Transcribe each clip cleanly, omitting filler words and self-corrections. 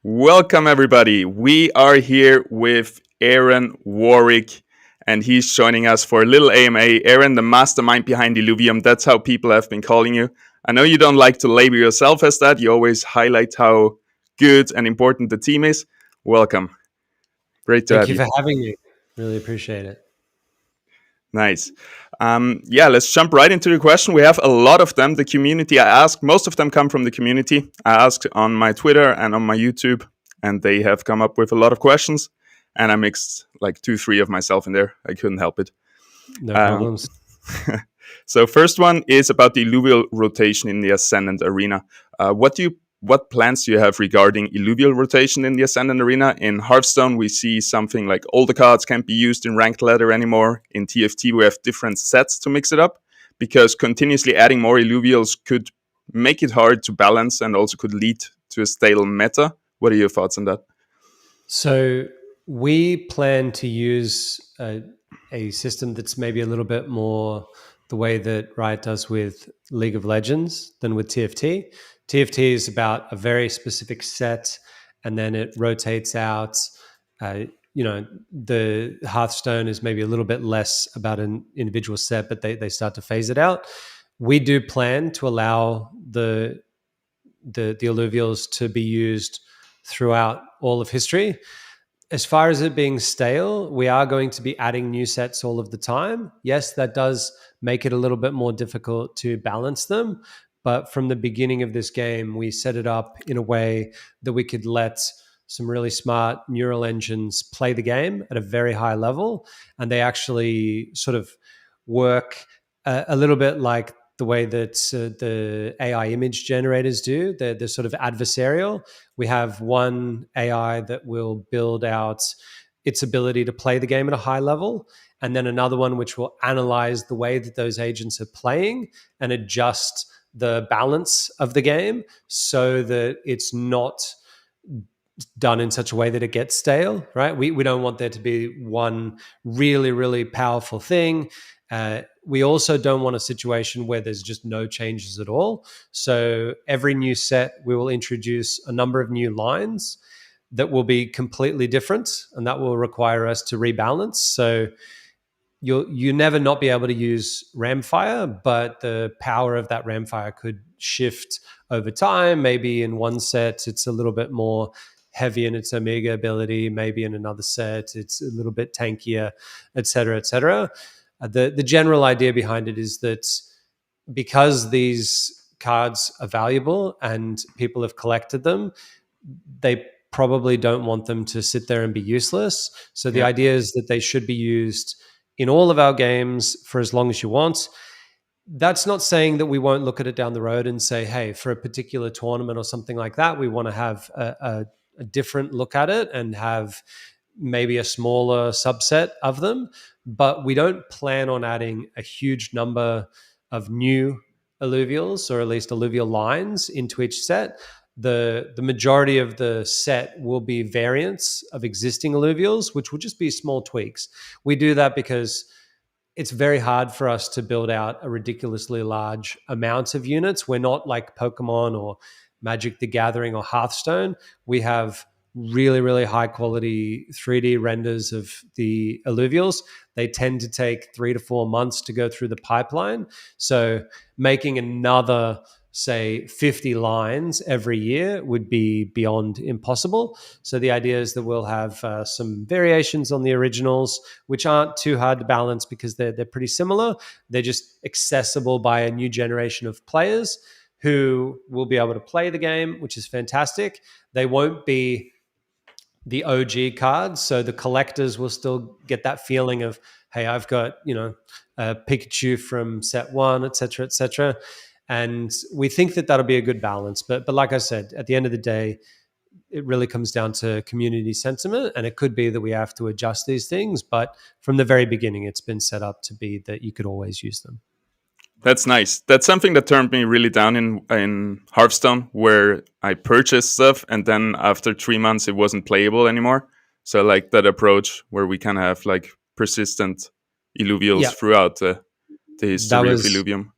Welcome, everybody. We are here with Aaron Warwick, and he's joining us for a little AMA. Aaron, the mastermind behind Illuvium. That's how people have been calling you. I know you don't like to label yourself as that. You always highlight how good and important the team is. Welcome. Great to have you. Thank you for having me. Really appreciate it. Nice. Let's jump right into the question. We have a lot of them. The community I asked, most of them come from the community. I asked on my Twitter and on my YouTube, and they have come up with a lot of questions. And I mixed like 2-3 of myself in there. I couldn't help it. No problems. So first one is about the Uial Rotation in the Ascendant Arena. What plans do you have regarding Illuvium Rotation in the Ascendant Arena? In Hearthstone, we see something like all the cards can't be used in Ranked Ladder anymore. In TFT, we have different sets to mix it up, because continuously adding more Illuvials could make it hard to balance and also could lead to a stale meta. What are your thoughts on that? So we plan to use a system that's maybe a little bit more the way that Riot does with League of Legends than with TFT. TFT is about a very specific set, and then it rotates out. The Hearthstone is maybe a little bit less about an individual set, but they start to phase it out. We do plan to allow the Illuvials to be used throughout all of history. As far as it being stale, we are going to be adding new sets all of the time. Yes, that does make it a little bit more difficult to balance them. But from the beginning of this game, we set it up in a way that we could let some really smart neural engines play the game at a very high level. And they actually sort of work a little bit like the way that the AI image generators do. They're sort of adversarial. We have one AI that will build out its ability to play the game at a high level, and then another one which will analyze the way that those agents are playing and adjust the balance of the game so that it's not done in such a way that it gets stale, right? We don't want there to be one really, really powerful thing. We also don't want a situation where there's just no changes at all. So every new set, we will introduce a number of new lines that will be completely different, and that will require us to rebalance. So you never not be able to use Ramfire, but the power of that Ramfire could shift over time. Maybe in one set, it's a little bit more heavy in its Omega ability. Maybe in another set, it's a little bit tankier, et cetera, et cetera. The general idea behind it is that because these cards are valuable and people have collected them, they probably don't want them to sit there and be useless. So the idea is that they should be used in all of our games for as long as you want. That's not saying that we won't look at it down the road and say, hey, for a particular tournament or something like that, we want to have a different look at it and have maybe a smaller subset of them. But we don't plan on adding a huge number of new Illuvials, or at least Illuvial lines, into each set. The majority of the set will be variants of existing Illuvials, which will just be small tweaks. We do that because it's very hard for us to build out a ridiculously large amount of units. We're not like Pokemon or Magic the Gathering or Hearthstone. We have really, really high quality 3D renders of the Illuvials. They tend to take 3 to 4 months to go through the pipeline. So making another, say, 50 lines every year would be beyond impossible. So the idea is that we'll have some variations on the originals, which aren't too hard to balance because they're pretty similar. They're just accessible by a new generation of players who will be able to play the game, which is fantastic. They won't be the OG cards, so the collectors will still get that feeling of, hey, I've got, a Pikachu from set 1, et cetera, and we think that that'll be a good balance. But like I said, at the end of the day, it really comes down to community sentiment, and it could be that we have to adjust these things, but from the very beginning, it's been set up to be that you could always use them. That's nice. That's something that turned me really down in Hearthstone, where I purchased stuff and then after 3 months it wasn't playable anymore. So like that approach where we kind of have like persistent Illuvials throughout the history of Illuvium.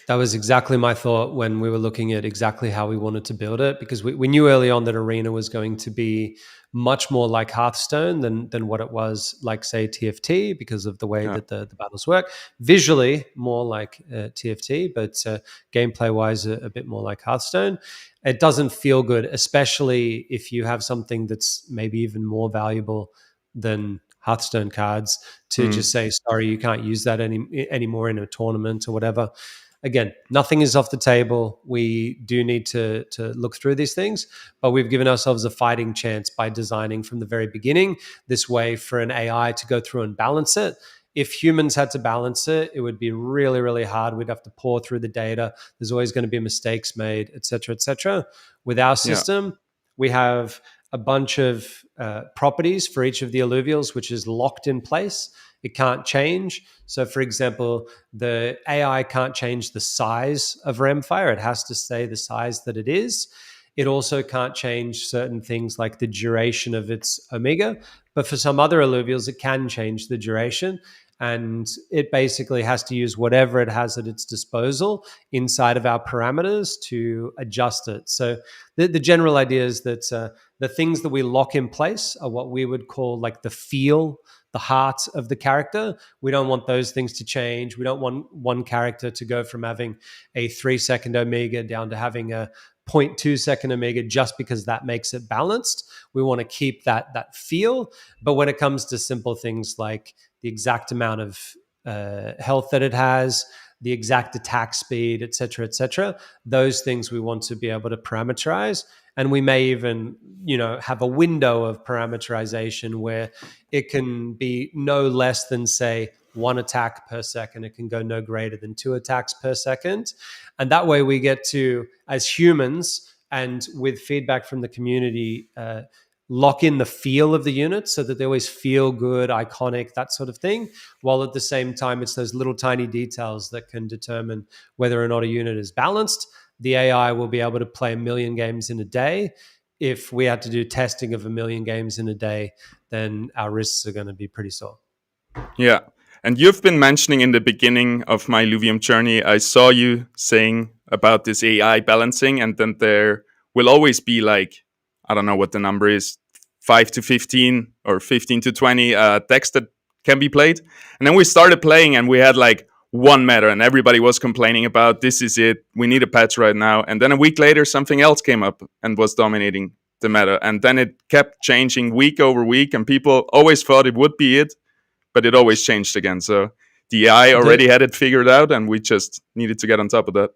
That was exactly my thought when we were looking at exactly how we wanted to build it, because we knew early on that Arena was going to be much more like Hearthstone than what it was like, say, TFT, because of the way Yeah. that the battles work. Visually, more like TFT, but gameplay-wise, a bit more like Hearthstone. It doesn't feel good, especially if you have something that's maybe even more valuable than Hearthstone cards, to just say, sorry, you can't use that anymore in a tournament or whatever. Again, nothing is off the table. We do need to look through these things, but we've given ourselves a fighting chance by designing from the very beginning this way for an AI to go through and balance it. If humans had to balance it, it would be really, really hard. We'd have to pour through the data. There's always going to be mistakes made, et cetera, et cetera. With our Yeah. system, we have a bunch of properties for each of the alluvials, which is locked in place. It can't change. So, for example, the AI can't change the size of Ramfire. It has to stay the size that it is. It also can't change certain things like the duration of its Omega. But for some other alluvials, it can change the duration. And it basically has to use whatever it has at its disposal inside of our parameters to adjust it. So the general idea is that the things that we lock in place are what we would call like the feel, the heart of the character. We don't want those things to change. We don't want one character to go from having a 3-second Omega down to having a 0.2-second Omega just because that makes it balanced. We want to keep that feel. But when it comes to simple things like the exact amount of health that it has, the exact attack speed, et cetera, those things we want to be able to parameterize. And we may even, have a window of parameterization where it can be no less than, say, 1 attack per second. It can go no greater than 2 attacks per second. And that way we get to, as humans, and with feedback from the community, lock in the feel of the unit so that they always feel good, iconic, that sort of thing. While at the same time, it's those little tiny details that can determine whether or not a unit is balanced. The AI will be able to play 1 million games in a day. If we had to do testing of 1 million games in a day, then our risks are going to be pretty sore. Yeah. And you've been mentioning in the beginning of my Illuvium journey, I saw you saying about this AI balancing, and then there will always be like, I don't know what the number is, 5 to 15 or 15 to 20 decks that can be played. And then we started playing and we had like one meta and everybody was complaining about, this is it, we need a patch right now. And then a week later, something else came up and was dominating the meta. And then it kept changing week over week, and people always thought it would be it, but it always changed again. So the AI already had it figured out, and we just needed to get on top of that.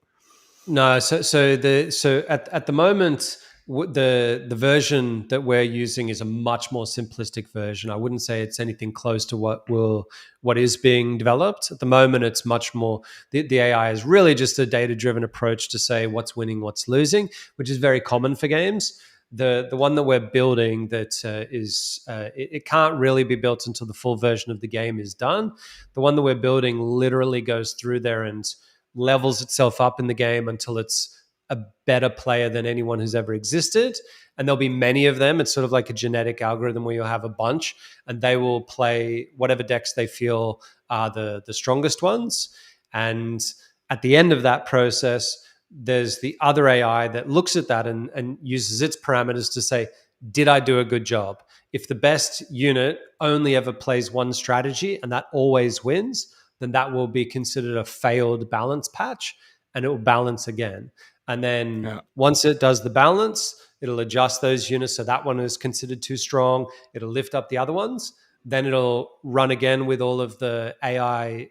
No, so at the moment, the version that we're using is a much more simplistic version. I wouldn't say it's anything close to what is being developed at the moment. It's much more, the AI is really just a data-driven approach to say what's winning, what's losing, which is very common for games. The one that we're building that it can't really be built until the full version of the game is done. The one that we're building literally goes through there and levels itself up in the game until it's a better player than anyone who's ever existed. And there'll be many of them. It's sort of like a genetic algorithm where you'll have a bunch and they will play whatever decks they feel are the strongest ones. And at the end of that process, there's the other AI that looks at that and uses its parameters to say, did I do a good job? If the best unit only ever plays one strategy and that always wins, then that will be considered a failed balance patch and it will balance again. And then once it does the balance, it'll adjust those units. So that one is considered too strong. It'll lift up the other ones. Then it'll run again with all of the AI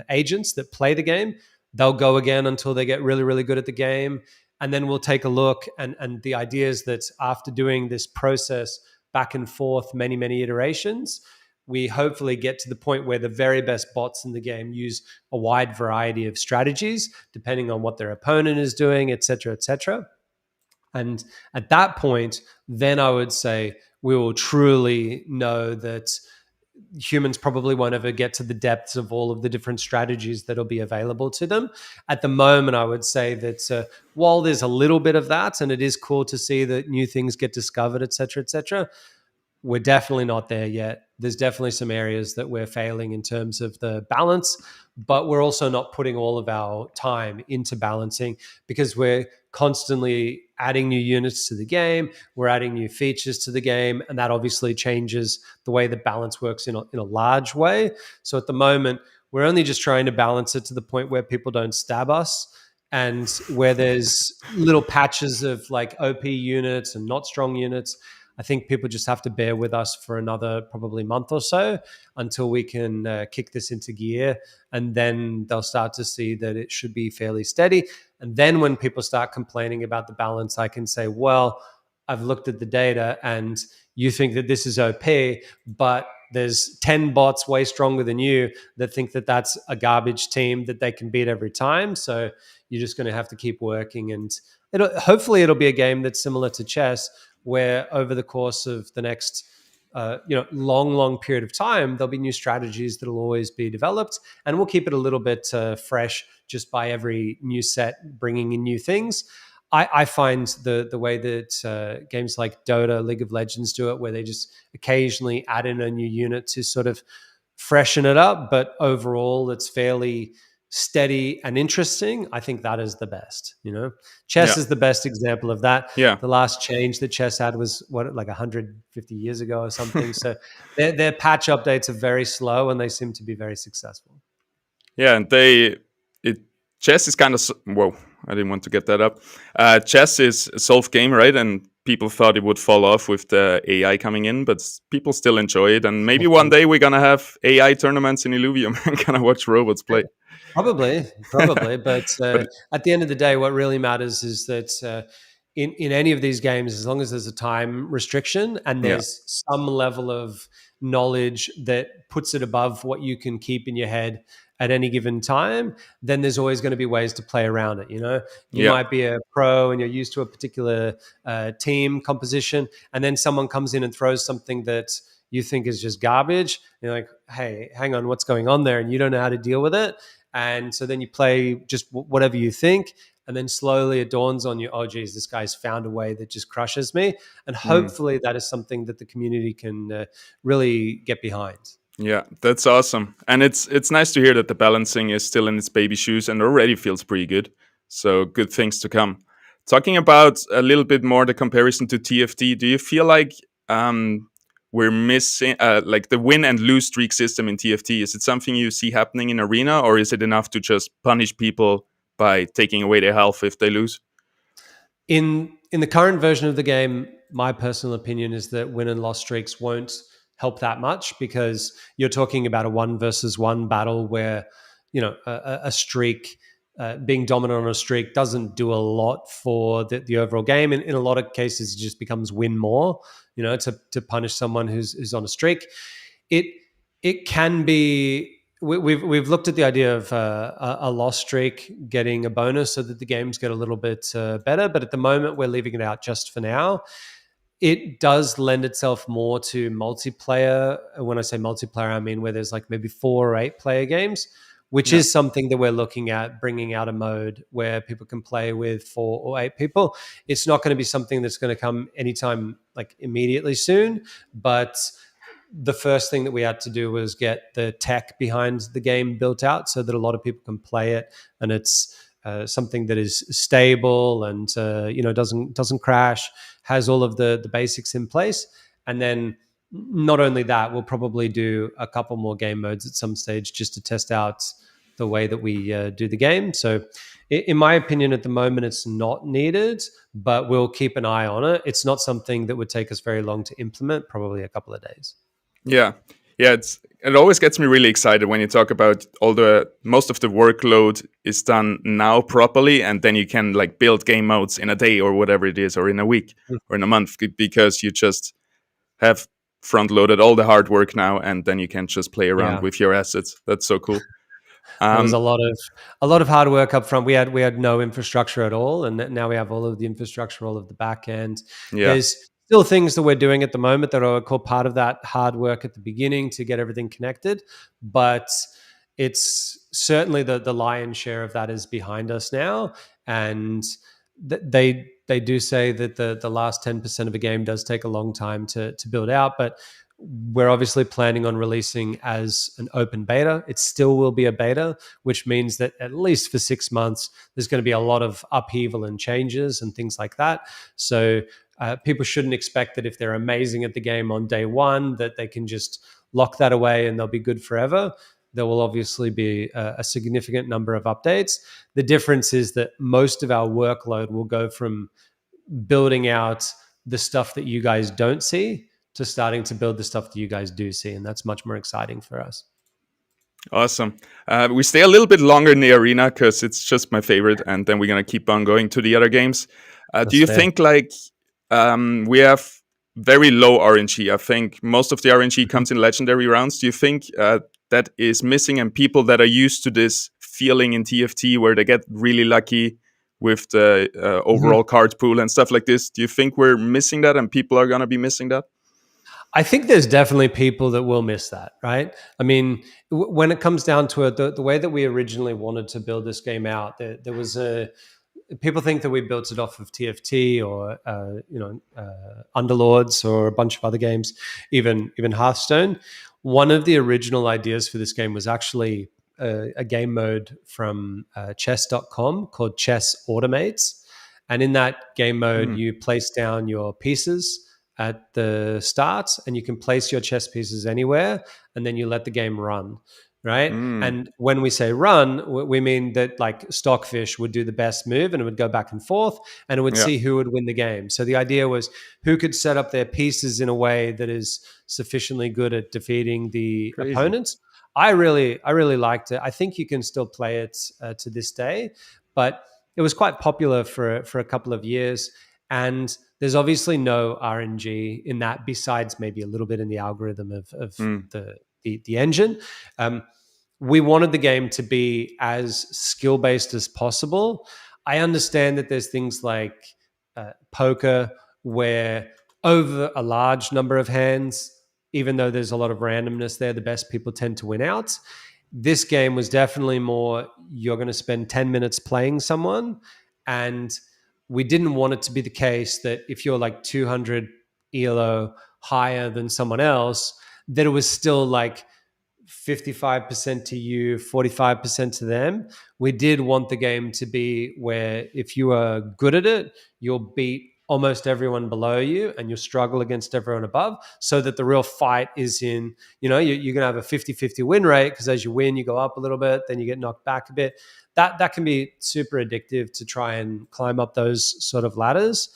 agents that play the game. They'll go again until they get really, really good at the game. And then we'll take a look. And the idea is that after doing this process back and forth, many, many iterations, we hopefully get to the point where the very best bots in the game use a wide variety of strategies, depending on what their opponent is doing, et cetera, et cetera. And at that point, then I would say we will truly know that humans probably won't ever get to the depths of all of the different strategies that'll be available to them. At the moment, I would say that while there's a little bit of that, and it is cool to see that new things get discovered, et cetera, we're definitely not there yet. There's definitely some areas that we're failing in terms of the balance, but we're also not putting all of our time into balancing because we're constantly adding new units to the game. We're adding new features to the game, and that obviously changes the way the balance works in a large way. So at the moment, we're only just trying to balance it to the point where people don't stab us, and where there's little patches of like OP units and not strong units. I think people just have to bear with us for another probably month or so until we can kick this into gear. And then they'll start to see that it should be fairly steady. And then when people start complaining about the balance, I can say, well, I've looked at the data and you think that this is OP, but there's 10 bots way stronger than you that think that that's a garbage team that they can beat every time. So you're just going to have to keep working. And hopefully it'll be a game that's similar to chess, where over the course of the next long period of time, there'll be new strategies that'll always be developed, and we'll keep it a little bit fresh just by every new set bringing in new things. I find the way that games like Dota, League of Legends do it, where they just occasionally add in a new unit to sort of freshen it up, but overall it's fairly steady and interesting. I think that is the best. Chess is the best example of that. Yeah. The last change that chess had was like 150 years ago or something. So their patch updates are very slow, and they seem to be very successful. Yeah, and chess is kind of whoa. I didn't want to get that up. Chess is a solved game, right? And people thought it would fall off with the AI coming in, but people still enjoy it. And maybe one day we're gonna have AI tournaments in Illuvium and gonna watch robots play. Probably. But at the end of the day, what really matters is that in any of these games, as long as there's a time restriction and there's some level of knowledge that puts it above what you can keep in your head at any given time, then there's always going to be ways to play around it. You might be a pro and you're used to a particular team composition, and then someone comes in and throws something that you think is just garbage. You're like, hey, hang on, what's going on there? And you don't know how to deal with it. And so then you play just whatever you think, and then slowly it dawns on you, oh, geez, this guy's found a way that just crushes me. And hopefully that is something that the community can really get behind. Yeah, that's awesome. And it's nice to hear that the balancing is still in its baby shoes and already feels pretty good. So good things to come. Talking about a little bit more the comparison to TFT, do you feel like we're missing like the win and lose streak system in TFT? Is it something you see happening in Arena, or is it enough to just punish people by taking away their health if they lose? In the current version of the game, my personal opinion is that win and loss streaks won't help that much, because you're talking about a 1 versus 1 battle where a streak being dominant on a streak doesn't do a lot for the overall game. In a lot of cases, it just becomes win more, to punish someone who's on a streak. It can be. We've looked at the idea of a loss streak getting a bonus so that the games get a little bit better, but at the moment we're leaving it out just for now. It does lend itself more to multiplayer. When I say multiplayer, I mean where there's like maybe 4 or 8 player games, which is something that we're looking at, bringing out a mode where people can play with 4 or 8 people. It's not going to be something that's going to come anytime like immediately soon, but the first thing that we had to do was get the tech behind the game built out so that a lot of people can play it, and it's something that is stable and doesn't crash, has all of the basics in place. And then not only that, we'll probably do a couple more game modes at some stage just to test out the way that we do the game. So in my opinion, at the moment, it's not needed, but we'll keep an eye on it. It's not something that would take us very long to implement, probably a couple of days. Yeah. It always gets me really excited when you talk about most of the workload is done now properly, and then you can like build game modes in a day or whatever it is, or in a week or in a month, because you just have front loaded all the hard work now, and then you can just play around with your assets. That's so cool. There was a lot of hard work up front. We had no infrastructure at all, and now we have all of the infrastructure, all of the back end. There's still things that we're doing at the moment that are called part of that hard work at the beginning to get everything connected, but it's certainly the lion's share of that is behind us now, and they they do say that the last 10% of a game does take a long time to build out, but we're obviously planning on releasing as an open beta. It still will be a beta, which means that at least for 6 months, there's going to be a lot of upheaval and changes and things like that. So people shouldn't expect that if they're amazing at the game on day one, that they can just lock that away and they'll be good forever. There will obviously be a significant number of updates. The difference is that most of our workload will go from building out the stuff that you guys don't see to starting to build the stuff that you guys do see. And that's much more exciting for us. Awesome. We stay a little bit longer in the arena because it's just my favorite, and then we're going to keep on going to the other games. Do you think we have very low RNG? I think most of the RNG comes in legendary rounds. Do you think that is missing, and people that are used to this feeling in TFT where they get really lucky with the overall card pool and stuff like this, do you think we're missing that and people are going to be missing that? I think there's definitely people that will miss that, right? I mean, when it comes down to it, the way that we originally wanted to build this game out, there was people think that we built it off of TFT or Underlords or a bunch of other games, even Hearthstone. One of the original ideas for this game was actually a game mode from chess.com called Chess Automates. And in that game mode, you place down your pieces at the start and you can place your chess pieces anywhere, and then you let the game run, right? And when we say run, we mean that like Stockfish would do the best move and it would go back and forth and it would see who would win the game. So the idea was who could set up their pieces in a way that is sufficiently good at defeating the opponents. I really liked it. I think you can still play it to this day, but it was quite popular for a couple of years. And there's obviously no RNG in that, besides maybe a little bit in the algorithm of the engine. We wanted the game to be as skill-based as possible. I understand that there's things like poker where over a large number of hands, even though there's a lot of randomness there, the best people tend to win out. This game was definitely more, you're going to spend 10 minutes playing someone, and we didn't want it to be the case that if you're like 200 ELO higher than someone else, that it was still like 55% to you, 45% to them. We did want the game to be where if you are good at it, you'll beat almost everyone below you and you'll struggle against everyone above, so that the real fight is in, you're going to have a 50-50 win rate, because as you win, you go up a little bit, then you get knocked back a bit. That can be super addictive to try and climb up those sort of ladders.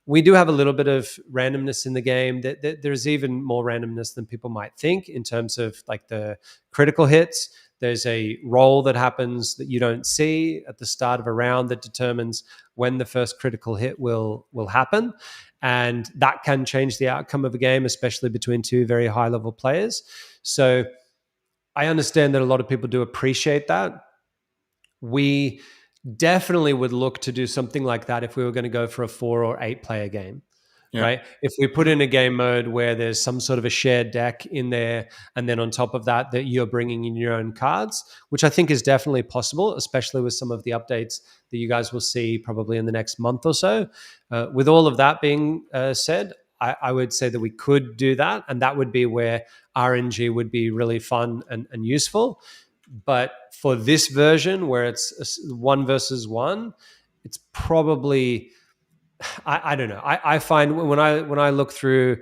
We do have a little bit of randomness in the game. There's even more randomness than people might think in terms of like the critical hits. There's a roll that happens that you don't see at the start of a round that determines when the first critical hit will happen. And that can change the outcome of a game, especially between two very high-level players. So I understand that a lot of people do appreciate that. We definitely would look to do something like that if we were going to go for a 4 or 8 player game, right? If we put in a game mode where there's some sort of a shared deck in there, and then on top of that you're bringing in your own cards, which I think is definitely possible, especially with some of the updates that you guys will see probably in the next month or so. With all of that being said, I would say that we could do that, and that would be where RNG would be really fun and useful. But for this version where it's 1 versus 1, it's probably, I don't know. I find when I look through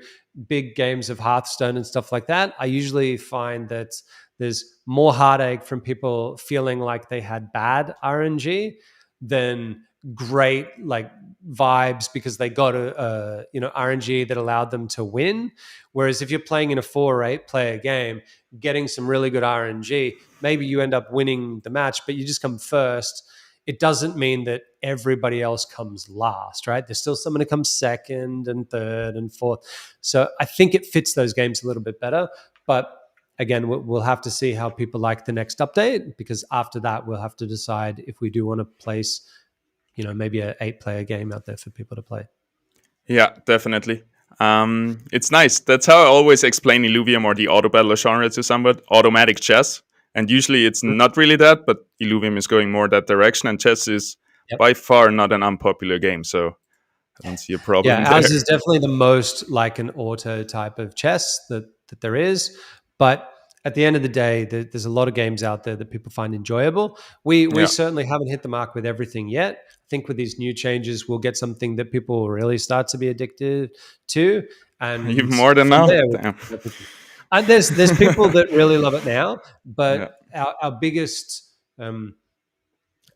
big games of Hearthstone and stuff like that, I usually find that there's more heartache from people feeling like they had bad RNG than great like vibes because they got a RNG that allowed them to win. Whereas if you're playing in a 4 or 8 player game, getting some really good RNG, maybe you end up winning the match, but you just come first. It doesn't mean that everybody else comes last, right? There's still someone who comes second and third and fourth. So I think it fits those games a little bit better. But again, we'll have to see how people like the next update, because after that, we'll have to decide if we do want to place, maybe an 8-player game out there for people to play. Yeah, definitely. It's nice. That's how I always explain Illuvium or the auto battler genre to someone: automatic chess. And usually it's not really that, but Illuvium is going more that direction, and chess is by far not an unpopular game. So I don't see a problem Yeah, ours there. is definitely the most like an auto type of chess that there is. But at the end of the day, there's a lot of games out there that people find enjoyable. We Yeah, certainly haven't hit the mark with everything yet. I think with these new changes, we'll get something that people will really start to be addicted to, even and more than from now. there, Damn. and there's people that really love it now. But Yeah. our biggest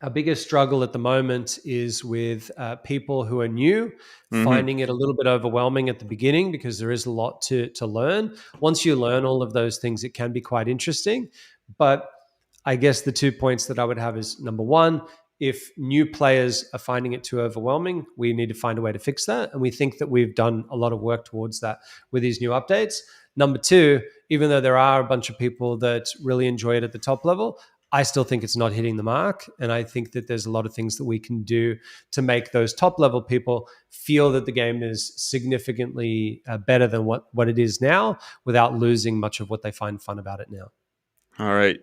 our biggest struggle at the moment is with people who are new, Hmm. finding it a little bit overwhelming at the beginning because there is a lot to learn. Once you learn all of those things, it can be quite interesting. But I guess the 2 points that I would have is number one, if new players are finding it too overwhelming, we need to find a way to fix that. And we think that we've done a lot of work towards that with these new updates. Number two, even though there are a bunch of people that really enjoy it at the top level, I still think it's not hitting the mark. And I think that there's a lot of things that we can do to make those top level people feel that the game is significantly better than what it is now without losing much of what they find fun about it now. All right,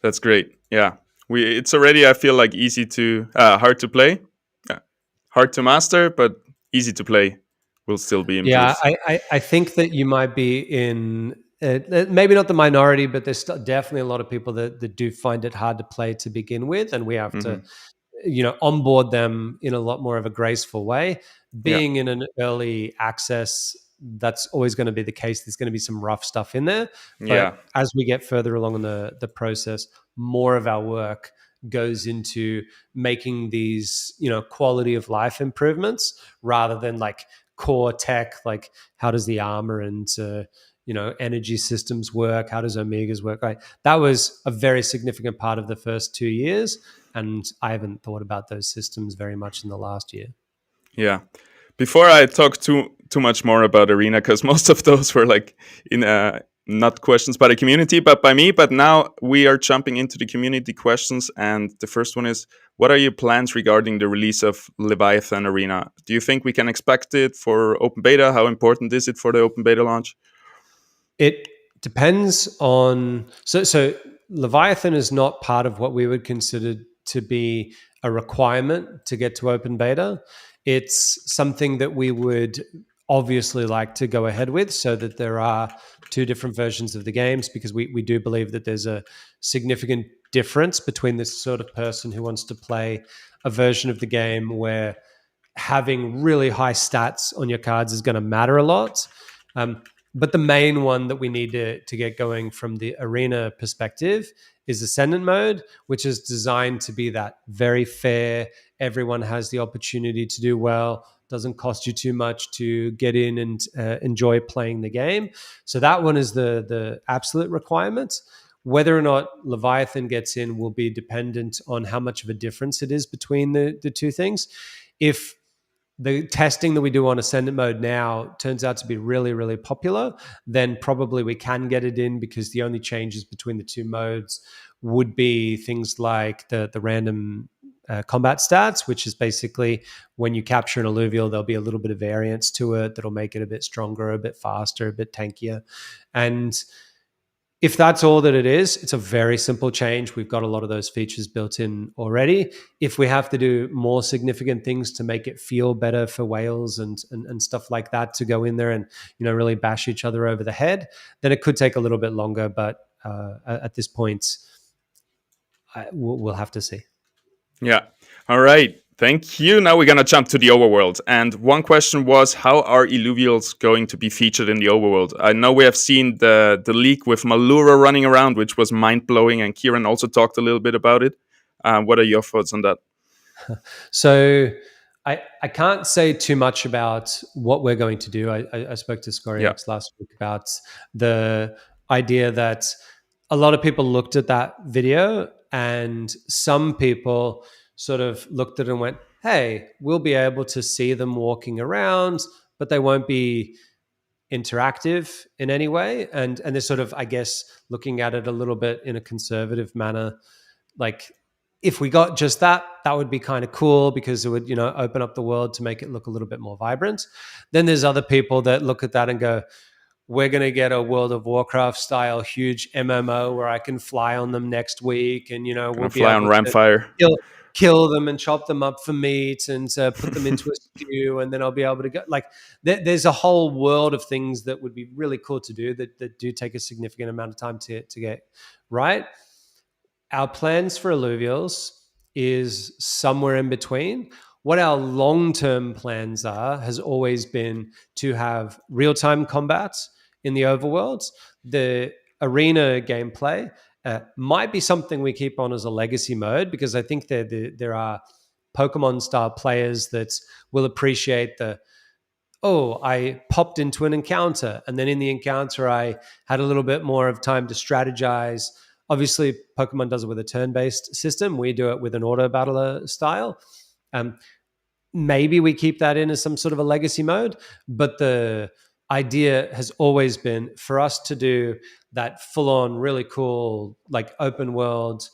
that's great. Yeah, it's already, I feel like, easy to hard to play, hard to master, but easy to play. Will still be Yeah, improved. I think that you might be in maybe not the minority, but there's definitely a lot of people that do find it hard to play to begin with, and we have to Hmm. onboard them in a lot more of a graceful way. Yeah, Being in an early access, that's always going to be the case. There's going to be some rough stuff in there, yeah, but as we get further along in the process, more of our work goes into making these quality of life improvements rather than like core tech, like how does the armor and energy systems work, how does omegas work, right? That was a very significant part of the first 2 years, and I haven't thought about those systems very much in the last year. yeah. Before I talk too much more about Arena, because most of those were like in not questions by the community, but by me. But now we are jumping into the community questions, and the first one is: what are your plans regarding the release of Leviathan Arena? Do you think we can expect it for open beta? How important is it for the open beta launch? It depends on so Leviathan is not part of what we would consider to be a requirement to get to open beta. It's something that we would obviously like to go ahead with so that there are two different versions of the games, because we do believe that there's a significant difference between this sort of person who wants to play a version of the game where having really high stats on your cards is going to matter a lot. But the main one that we need to get going from the arena perspective is Ascendant mode, which is designed to be that very fair. Everyone has the opportunity to do well. Doesn't cost you too much to get in and enjoy playing the game. So that one is the absolute requirement. Whether or not Leviathan gets in will be dependent on how much of a difference it is between the two things. If the testing that we do on Ascendant mode now turns out to be really, really popular, then probably we can get it in, because the only changes between the two modes would be things like the random combat stats, which is basically when you capture an alluvial, there'll be a little bit of variance to it that'll make it a bit stronger, a bit faster, a bit tankier. And if that's all that it is, it's a very simple change. We've got a lot of those features built in already. If we have to do more significant things to make it feel better for whales and stuff like that to go in there and really bash each other over the head, then it could take a little bit longer. But at this point, we'll have to see. Yeah. All right. Thank you. Now we're going to jump to the overworld. And one question was, how are Illuvials going to be featured in the overworld? I know we have seen the leak with Malura running around, which was mind-blowing, and Kieran also talked a little bit about it. What are your thoughts on that? So I can't say too much about what we're going to do. I spoke to Scoriox last week about the idea that a lot of people looked at that video, and some people sort of looked at it and went, hey, we'll be able to see them walking around, but they won't be interactive in any way. And they're sort of, I guess, looking at it a little bit in a conservative manner. Like, if we got just that would be kind of cool, because it would, open up the world to make it look a little bit more vibrant. Then there's other people that look at that and go, we're going to get a World of Warcraft style huge MMO where I can fly on them next week, and we'll be fly on able to Ramfire. kill them and chop them up for meat and put them into a stew, and then I'll be able to go. Like, there's a whole world of things that would be really cool to do that do take a significant amount of time to get right. Our plans for Illuvials is somewhere in between. What our long-term plans has always been to have real-time combat in the overworlds. The arena gameplay might be something we keep on as a legacy mode, because I think there are Pokemon-style players that will appreciate I popped into an encounter, and then in the encounter I had a little bit more of time to strategize. Obviously, Pokemon does it with a turn-based system. We do it with an auto-battler style. Maybe we keep that in as some sort of a legacy mode, but the idea has always been for us to do that full-on, really cool, like open world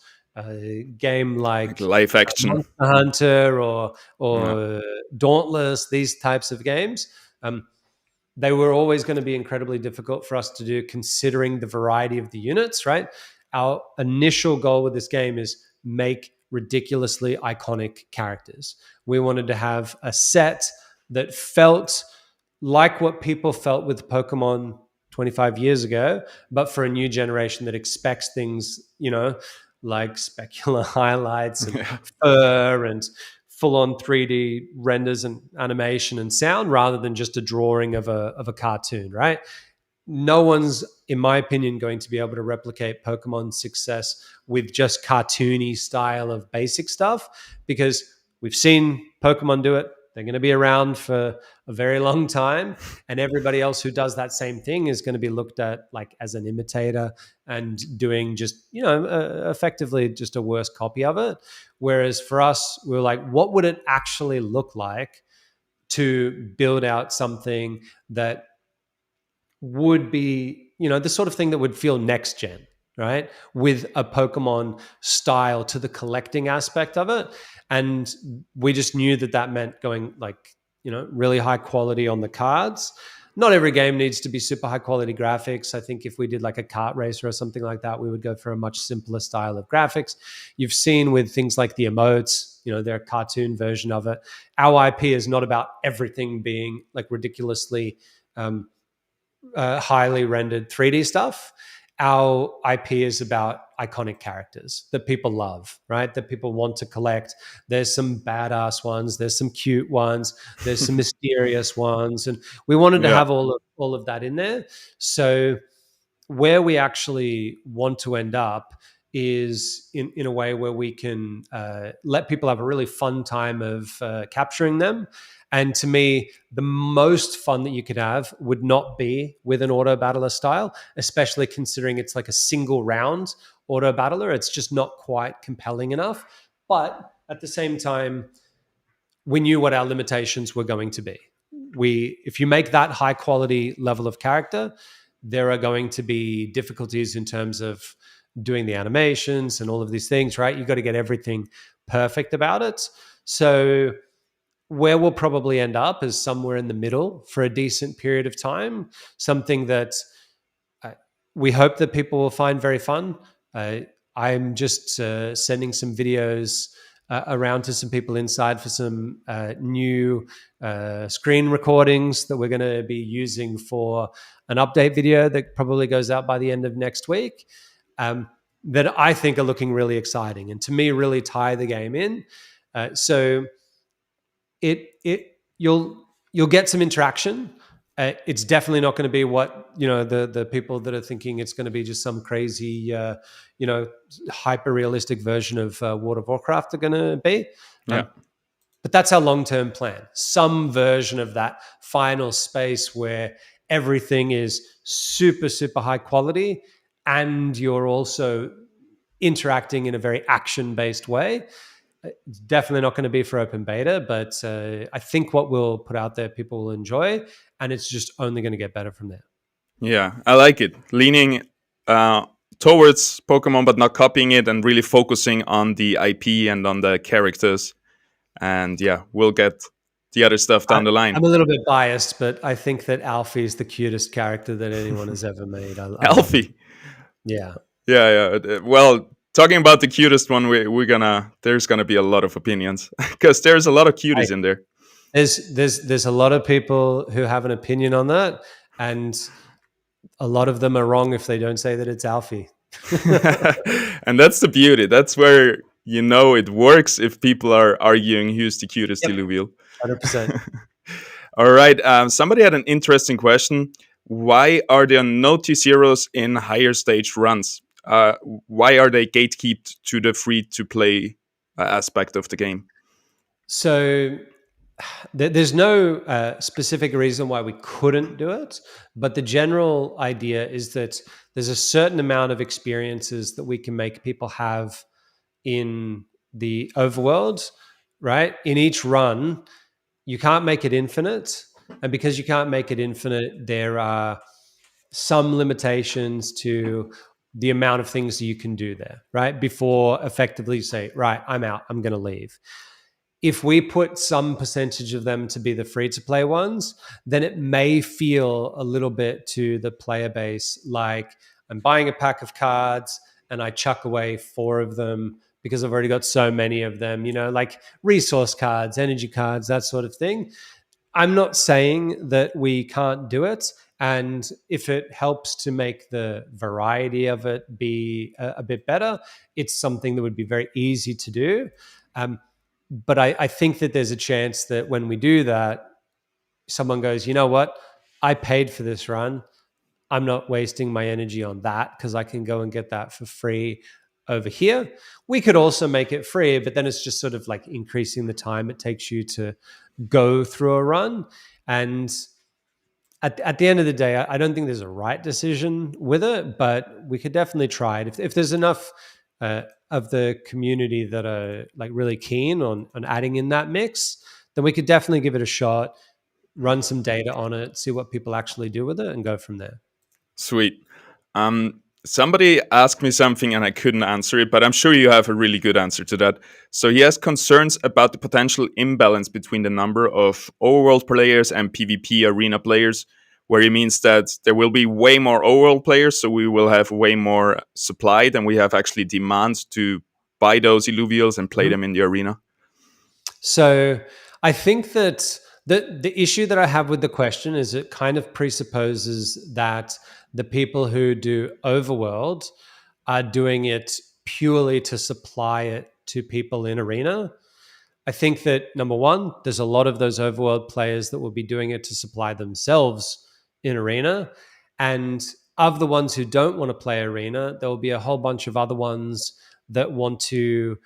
game, like live action Monster Hunter or Dauntless. These types of games, they were always going to be incredibly difficult for us to do, considering the variety of the units. Right, our initial goal with this game is make ridiculously iconic characters. We wanted to have a set that felt like what people felt with Pokemon 25 years ago, but for a new generation that expects things, like specular highlights and fur and full-on 3D renders and animation and sound, rather than just a drawing of a cartoon, right? No one's, in my opinion, going to be able to replicate Pokemon's success with just cartoony style of basic stuff, because we've seen Pokemon do it. They're going to be around for a very long time, and everybody else who does that same thing is going to be looked at like as an imitator and doing just, effectively just a worse copy of it. Whereas for us, we're like, what would it actually look like to build out something that would be, the sort of thing that would feel next gen, right? With a Pokemon style to the collecting aspect of it. And we just knew that meant going really high quality on the cards. Not every game needs to be super high quality graphics. I think if we did like a kart racer or something like that, we would go for a much simpler style of graphics. You've seen with things like the emotes, they're a cartoon version of it. Our IP is not about everything being like ridiculously highly rendered 3D stuff. Our IP is about iconic characters that people love, right? That people want to collect. There's some badass ones, there's some cute ones, there's some mysterious ones, and we wanted to have all of that in there. So where we actually want to end up is in a way where we can let people have a really fun time of capturing them. And to me, the most fun that you could have would not be with an auto battler style, especially considering it's like a single round auto battler. It's just not quite compelling enough. But at the same time, we knew what our limitations were going to be. If you make that high quality level of character, there are going to be difficulties in terms of doing the animations and all of these things, right? You've got to get everything perfect about it. So where we'll probably end up is somewhere in the middle for a decent period of time, something that we hope that people will find very fun. I'm just sending some videos around to some people inside for some new screen recordings that we're going to be using for an update video that probably goes out by the end of next week, that I think are looking really exciting and to me really tie the game in. So you'll get some interaction. It's definitely not going to be what the people that are thinking it's going to be just some crazy hyper realistic version of World of Warcraft are going to be. But that's our long-term plan. Some version of that final space where everything is super, super high quality and you're also interacting in a very action-based way. It's definitely not going to be for open beta, but I think what we'll put out there, people will enjoy, and it's just only going to get better from there. Yeah, I like it. Leaning towards Pokemon, but not copying it, and really focusing on the IP and on the characters. And yeah, we'll get the other stuff down the line. I'm a little bit biased, but I think that Alfie is the cutest character that anyone has ever made. Alfie? Yeah. Yeah. Well, talking about the cutest one, there's gonna be a lot of opinions because there's a lot of cuties in there. There's a lot of people who have an opinion on that, and a lot of them are wrong if they don't say that it's Alfie. And that's the beauty. That's where it works if people are arguing who's the cutest Illuvial. 100%. All right. Somebody had an interesting question. Why are there no T0s in higher stage runs? Why are they gatekeeped to the free-to-play aspect of the game? So there's no specific reason why we couldn't do it, but the general idea is that there's a certain amount of experiences that we can make people have in the overworld, right? In each run, you can't make it infinite. And because you can't make it infinite, there are some limitations to the amount of things that you can do there, right? Before effectively say, right, I'm out, I'm going to leave. If we put some percentage of them to be the free to play ones, then it may feel a little bit to the player base like I'm buying a pack of cards and I chuck away 4 of them because I've already got so many of them, like resource cards, energy cards, that sort of thing. I'm not saying that we can't do it. And if it helps to make the variety of it be a bit better, it's something that would be very easy to do. But I think that there's a chance that when we do that, someone goes, you know what? I paid for this run. I'm not wasting my energy on that because I can go and get that for free over here. We could also make it free, but then it's just sort of like increasing the time it takes you to go through a run. And at the end of the day, I don't think there's a right decision with it, but we could definitely try it. If there's enough of the community that are like really keen on adding in that mix, then we could definitely give it a shot, run some data on it, see what people actually do with it, and go from there. Sweet. Somebody asked me something and I couldn't answer it, but I'm sure you have a really good answer to that. So he has concerns about the potential imbalance between the number of Overworld players and PvP arena players, where he means that there will be way more Overworld players, so we will have way more supply than we have actually demand to buy those Illuvials and play them in the arena. So I think that the issue that I have with the question is it kind of presupposes that the people who do Overworld are doing it purely to supply it to people in Arena. I think that number one, there's a lot of those Overworld players that will be doing it to supply themselves in Arena. And of the ones who don't want to play Arena, there will be a whole bunch of other ones that want to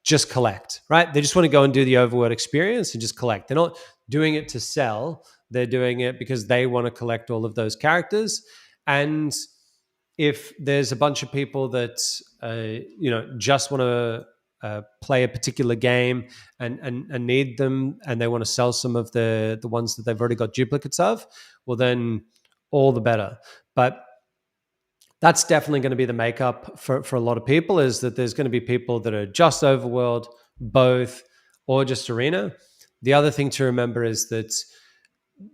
just collect, right? They just want to go and do the Overworld experience and just collect. They're not doing it to sell. They're doing it because they want to collect all of those characters. And if there's a bunch of people that just want to play a particular game and need them, and they want to sell some of the ones that they've already got duplicates of, well, then all the better. But that's definitely going to be the makeup for a lot of people, is that there's going to be people that are just Overworld, both, or just Arena. The other thing to remember is that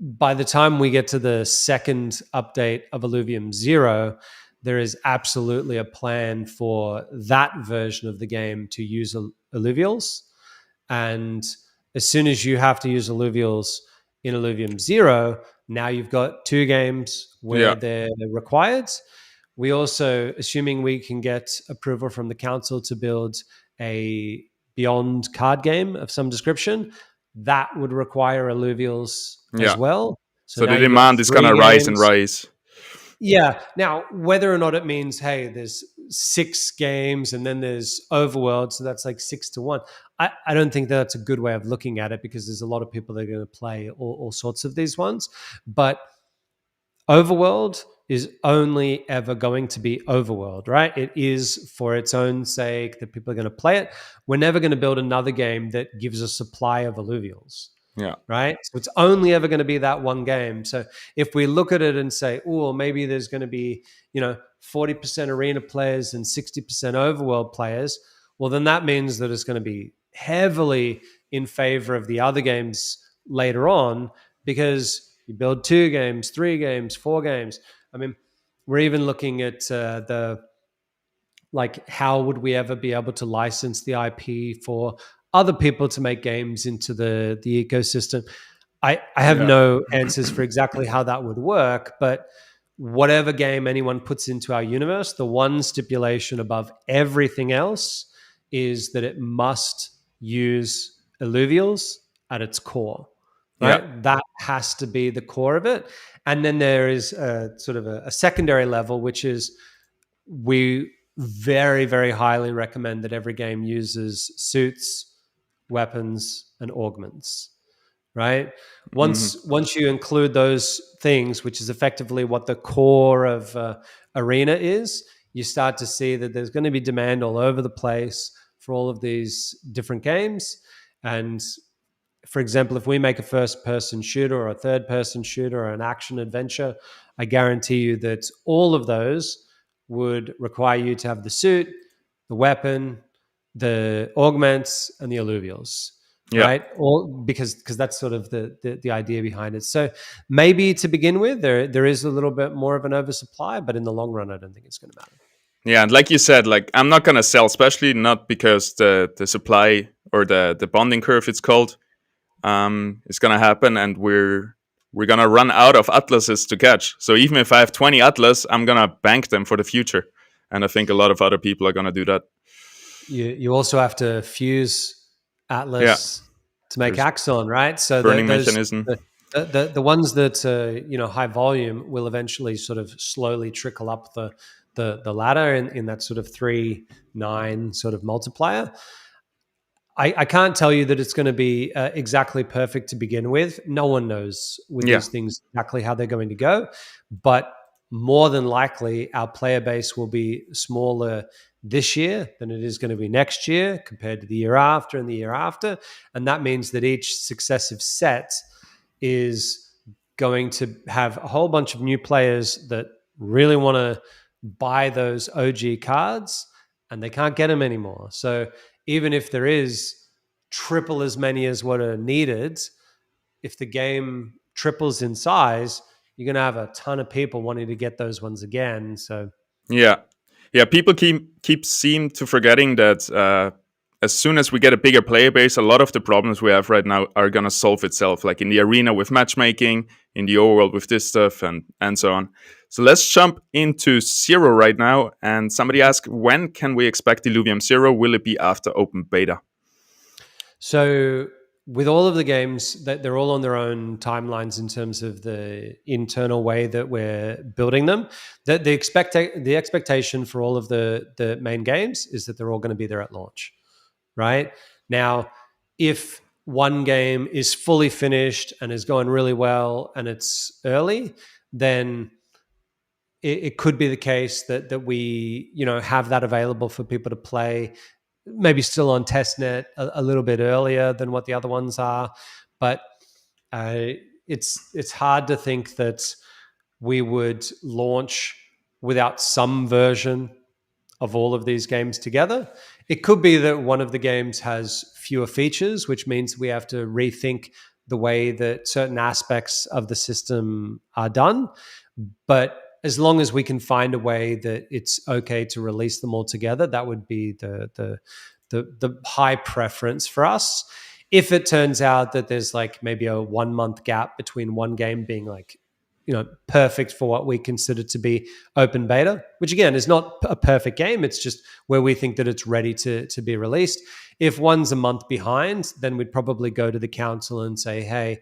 by the time we get to the second update of Illuvium 0, there is absolutely a plan for that version of the game to use Illuvials. And as soon as you have to use Illuvials in Illuvium 0, now you've got 2 games where they're required. We also, assuming we can get approval from the council to build a Beyond card game of some description, that would require Illuvials as well. So the demand is going to rise and rise. Yeah. Now, whether or not it means, hey, there's 6 games and then there's Overworld, so that's like 6 to 1. I don't think that's a good way of looking at it, because there's a lot of people that are going to play all sorts of these ones. But Overworld is only ever going to be Overworld, right? It is for its own sake that people are going to play it. We're never going to build another game that gives a supply of Illuvials. Yeah. Right. So it's only ever going to be that one game. So if we look at it and say, oh, maybe there's going to be, 40% arena players and 60% Overworld players, well, then that means that it's going to be heavily in favor of the other games later on, because you build 2 games, 3 games, 4 games. I mean, we're even looking at the like how would we ever be able to license the IP for other people to make games into the ecosystem? I have Yeah. no answers for exactly how that would work, but whatever game anyone puts into our universe, the one stipulation above everything else is that it must use Illuvials at its core, Yeah. right? That has to be the core of it. And then there is a sort of a secondary level, which is we very, very highly recommend that every game uses suits, weapons, and augments, right? Hmm. Once you include those things, which is effectively what the core of Arena is, you start to see that there's going to be demand all over the place for all of these different games. And for example, if we make a first person shooter or a third person shooter or an action adventure, I guarantee you that all of those would require you to have the suit, the weapon, the augments, and the alluvials, Yeah. right? All because that's sort of the idea behind it. So maybe to begin with, there is a little bit more of an oversupply, but in the long run, I don't think it's going to matter. Yeah, and like you said, like I'm not gonna sell, especially not because the supply or the bonding curve it's called is gonna happen, and we're gonna run out of atlases to catch. So even if I have 20 atlas, I'm gonna bank them for the future, and I think a lot of other people are gonna do that. You also have to fuse Yeah, Atlas to make there's Axon, right? So burning those mechanism. the ones that high volume will eventually sort of slowly trickle up the ladder in that sort of 3-9 sort of multiplier. I can't tell you that it's going to be exactly perfect to begin with. No one knows with Yeah, these things exactly how they're going to go. But more than likely, our player base will be smaller this year than it is going to be next year compared to the year after and the year after. And that means that each successive set is going to have a whole bunch of new players that really want to buy those OG cards and they can't get them anymore. So even if there is triple as many as what are needed, if the game triples in size, you're going to have a ton of people wanting to get those ones again. So yeah, yeah. People keep seem to forgetting that as soon as we get a bigger player base, a lot of the problems we have right now are gonna solve itself. Like in the arena with matchmaking, in the overworld with this stuff, and so on. So let's jump into Zero right now. And somebody asked, when can we expect Illuvium Zero? Will it be after open beta? So with all of the games, that they're all on their own timelines in terms of the internal way that we're building them. The expectation for all of the main games is that they're all going to be there at launch, right? Now, if one game is fully finished and is going really well and it's early, then it could be the case that we have that available for people to play, maybe still on testnet a little bit earlier than what the other ones are, but uh, it's hard to think that we would launch without some version of all of these games together. It could be that one of the games has fewer features, which means we have to rethink the way that certain aspects of the system are done. But as long as we can find a way that it's okay to release them all together, that would be the high preference for us. If it turns out that there's like maybe a 1 month gap between one game being like, perfect for what we consider to be open beta, which again is not a perfect game. It's just where we think that it's ready to be released. If one's a month behind, then we'd probably go to the council and say, hey,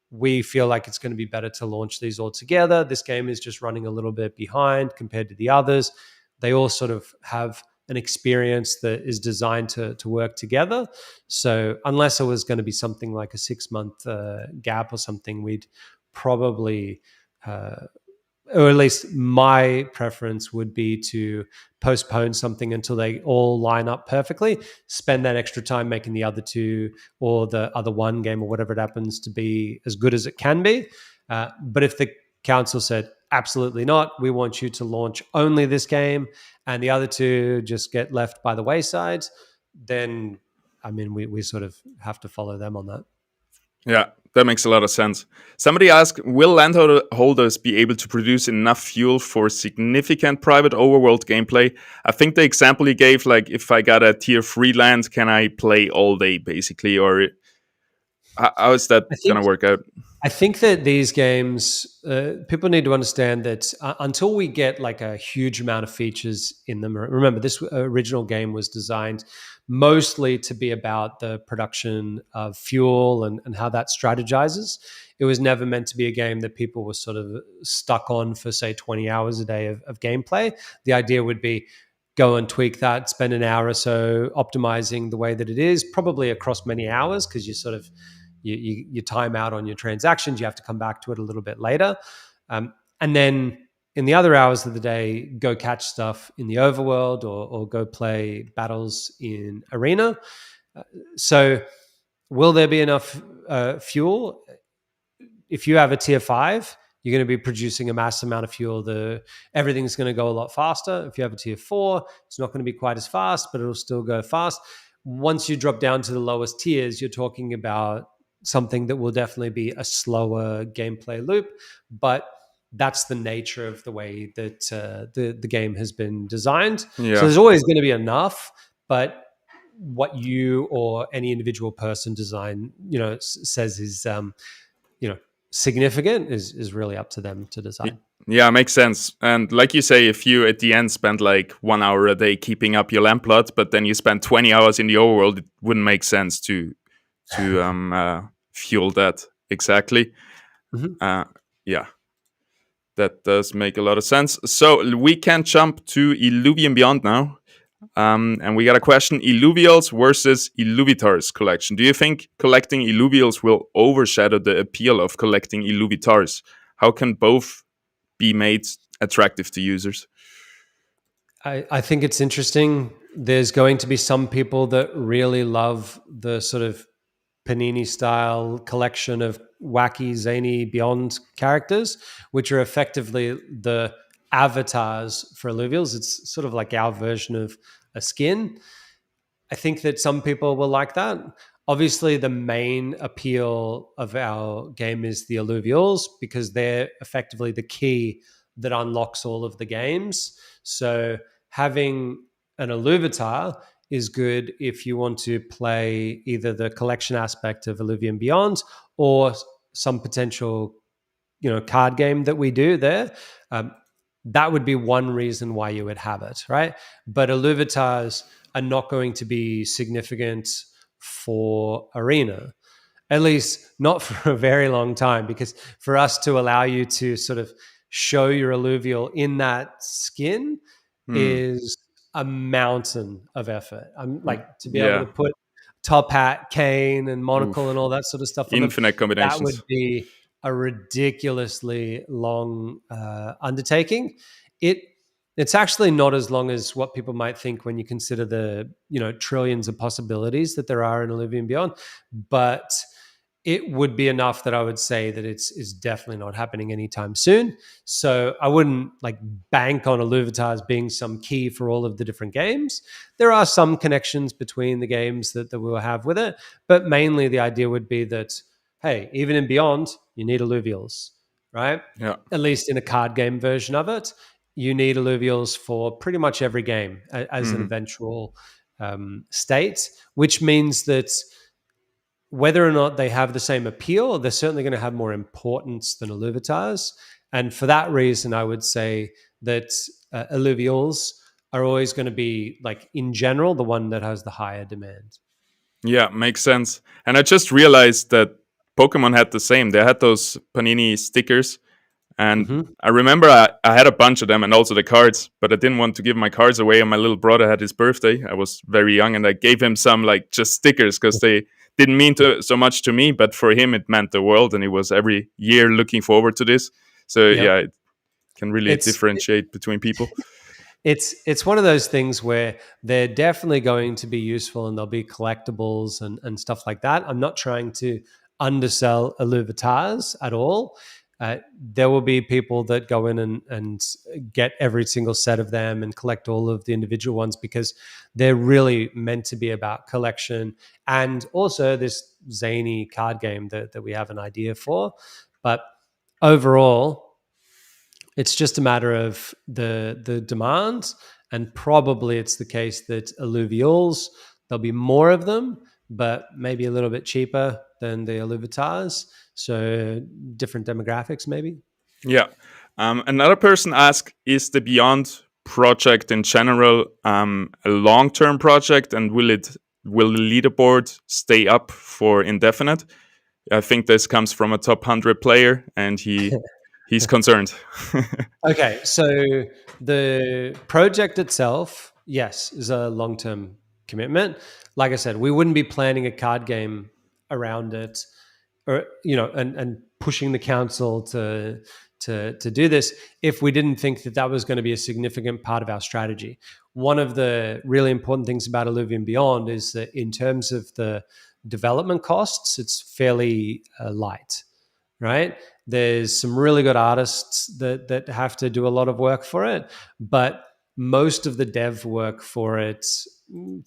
we feel like it's going to be better to launch these all together. This game is just running a little bit behind compared to the others. They all sort of have an experience that is designed to work together. So unless it was going to be something like a 6 month gap or something, we'd probably or at least my preference would be to postpone something until they all line up perfectly, spend that extra time making the other two or the other one game or whatever it happens to be as good as it can be. But if the council said, absolutely not, we want you to launch only this game and the other two just get left by the wayside, then I mean, we sort of have to follow them on that. Yeah, That makes a lot of sense. Somebody asked, will landholders be able to produce enough fuel for significant private overworld gameplay? I think the example he gave, like if I got a tier 3 land, can I play all day basically? Or how is that I going think to work out? I think that these games, people need to understand that until we get like a huge amount of features in them. Remember, this original game was designed mostly to be about the production of fuel and how that strategizes. It was never meant to be a game that people were sort of stuck on for, say, 20 hours a day of gameplay. The idea would be go and tweak that, spend an hour or so optimizing the way that it is, probably across many hours, because you sort of you time out on your transactions. You have to come back to it a little bit later. And then in the other hours of the day, go catch stuff in the overworld or go play battles in arena. So will there be enough fuel? If you have a tier 5, you're going to be producing a massive amount of fuel. Everything's going to go a lot faster. If you have a tier 4, it's not going to be quite as fast, but it'll still go fast. Once you drop down to the lowest tiers, you're talking about something that will definitely be a slower gameplay loop, but that's the nature of the way that the game has been designed. Yeah. So there's always going to be enough, but what you or any individual person design, says is, significant is really up to them to decide. Yeah, makes sense. And like you say, if you at the end spend like 1 hour a day keeping up your lamp plot, but then you spend 20 hours in the overworld, it wouldn't make sense to fuel that exactly. Mm-hmm. Yeah, that does make a lot of sense. So we can jump to Illuvium Beyond now. And we got a question: Illuvials versus Illuvitars collection. Do you think collecting Illuvials will overshadow the appeal of collecting Illuvitars? How can both be made attractive to users? I think it's interesting. There's going to be some people that really love the sort of Panini style collection of wacky, zany Beyond characters, which are effectively the avatars for Illuvials. It's sort of like our version of a skin. I think that some people will like that. Obviously, the main appeal of our game is the Illuvials because they're effectively the key that unlocks all of the games. So having an Illuvitar is good if you want to play either the collection aspect of Illuvium Beyond or some potential, card game that we do there. That would be one reason why you would have it, right? But Illuvitars are not going to be significant for Arena, at least not for a very long time, because for us to allow you to sort of show your Illuvial in that skin is a mountain of effort. I'm like to be able to put top hat, cane, and monocle and all that sort of stuff on infinite them, combinations. that would be a ridiculously long undertaking. It's actually not as long as what people might think when you consider the trillions of possibilities that there are in Illuvium Beyond, but it would be enough that I would say that it's definitely not happening anytime soon. So I wouldn't like bank on Illuvitars being some key for all of the different games. There are some connections between the games that we'll have with it, but mainly the idea would be that, hey, even in Beyond, you need Illuvials, right? Yeah. At least in a card game version of it, you need Illuvials for pretty much every game as an eventual state, which means that whether or not they have the same appeal, they're certainly going to have more importance than Illuvitars. And for that reason, I would say that Illuvials are always going to be, like, in general, the one that has the higher demand. Yeah, makes sense. And I just realized that Pokemon had the same. They had those Panini stickers. And I remember I had a bunch of them and also the cards, but I didn't want to give my cards away. And my little brother had his birthday. I was very young and I gave him some like just stickers because they didn't mean so much to me, but for him it meant the world. And he was every year looking forward to this. So yeah, it can really differentiate between people. It's one of those things where they're definitely going to be useful and there'll be collectibles and stuff like that. I'm not trying to undersell Illuvitars at all. there will be people that go in and get every single set of them and collect all of the individual ones, because they're really meant to be about collection and also this zany card game that we have an idea for. But overall, it's just a matter of the demand, and probably it's the case that alluvials, there'll be more of them, but maybe a little bit cheaper than the illuvitars. So different demographics, maybe. Yeah. Another person asked, is the Beyond project in general a long-term project, and will the leaderboard stay up for indefinite? I think this comes from a top 100 player, and he's concerned. Okay, so the project itself, yes, is a long-term commitment. Like I said, we wouldn't be planning a card game around it, or and pushing the council to do this if we didn't think that was going to be a significant part of our strategy. One of the really important things about Illuvium Beyond is that in terms of the development costs, it's fairly light, right? There's some really good artists that have to do a lot of work for it, but most of the dev work for it,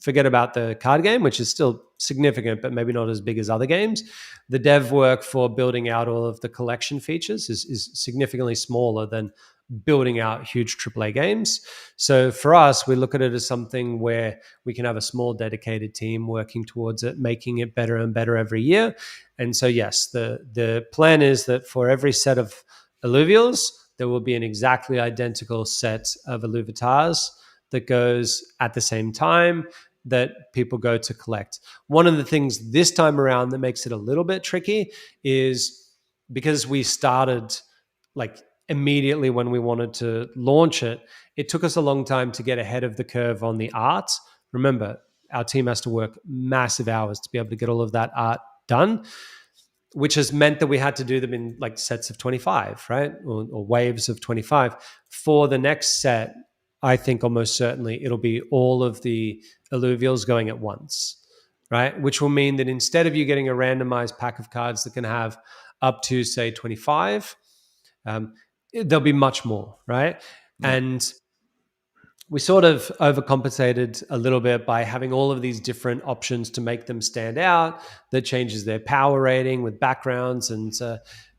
forget about the card game, which is still significant, but maybe not as big as other games. The dev work for building out all of the collection features is significantly smaller than building out huge AAA games. So for us, we look at it as something where we can have a small dedicated team working towards it, making it better and better every year. And so, yes, the plan is that for every set of alluvials, there will be an exactly identical set of illuvitars that goes at the same time that people go to collect. One of the things this time around that makes it a little bit tricky is because we started like immediately when we wanted to launch it, it took us a long time to get ahead of the curve on the art. Remember, our team has to work massive hours to be able to get all of that art done, which has meant that we had to do them in like sets of 25, right? Or waves of 25. For the next set, I think almost certainly it'll be all of the alluvials going at once, right? Which will mean that instead of you getting a randomized pack of cards that can have up to, say, 25, there'll be much more, right? Yeah. And we sort of overcompensated a little bit by having all of these different options to make them stand out. That changes their power rating with backgrounds and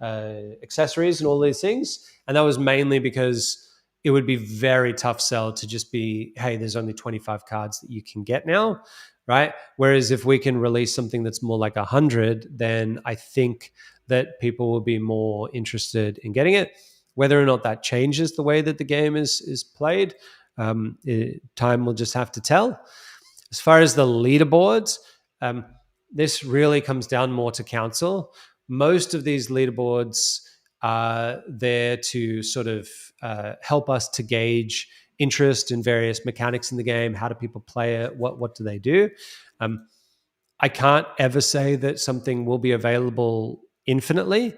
accessories and all these things. And that was mainly because it would be very tough sell to just be, hey, there's only 25 cards that you can get now, right? Whereas if we can release something that's more like 100, then I think that people will be more interested in getting it. Whether or not that changes the way that the game is played, time will just have to tell. As far as the leaderboards, this really comes down more to council. Most of these leaderboards are there to sort of help us to gauge interest in various mechanics in the game. How do people play it? What do they do? I can't ever say that something will be available infinitely,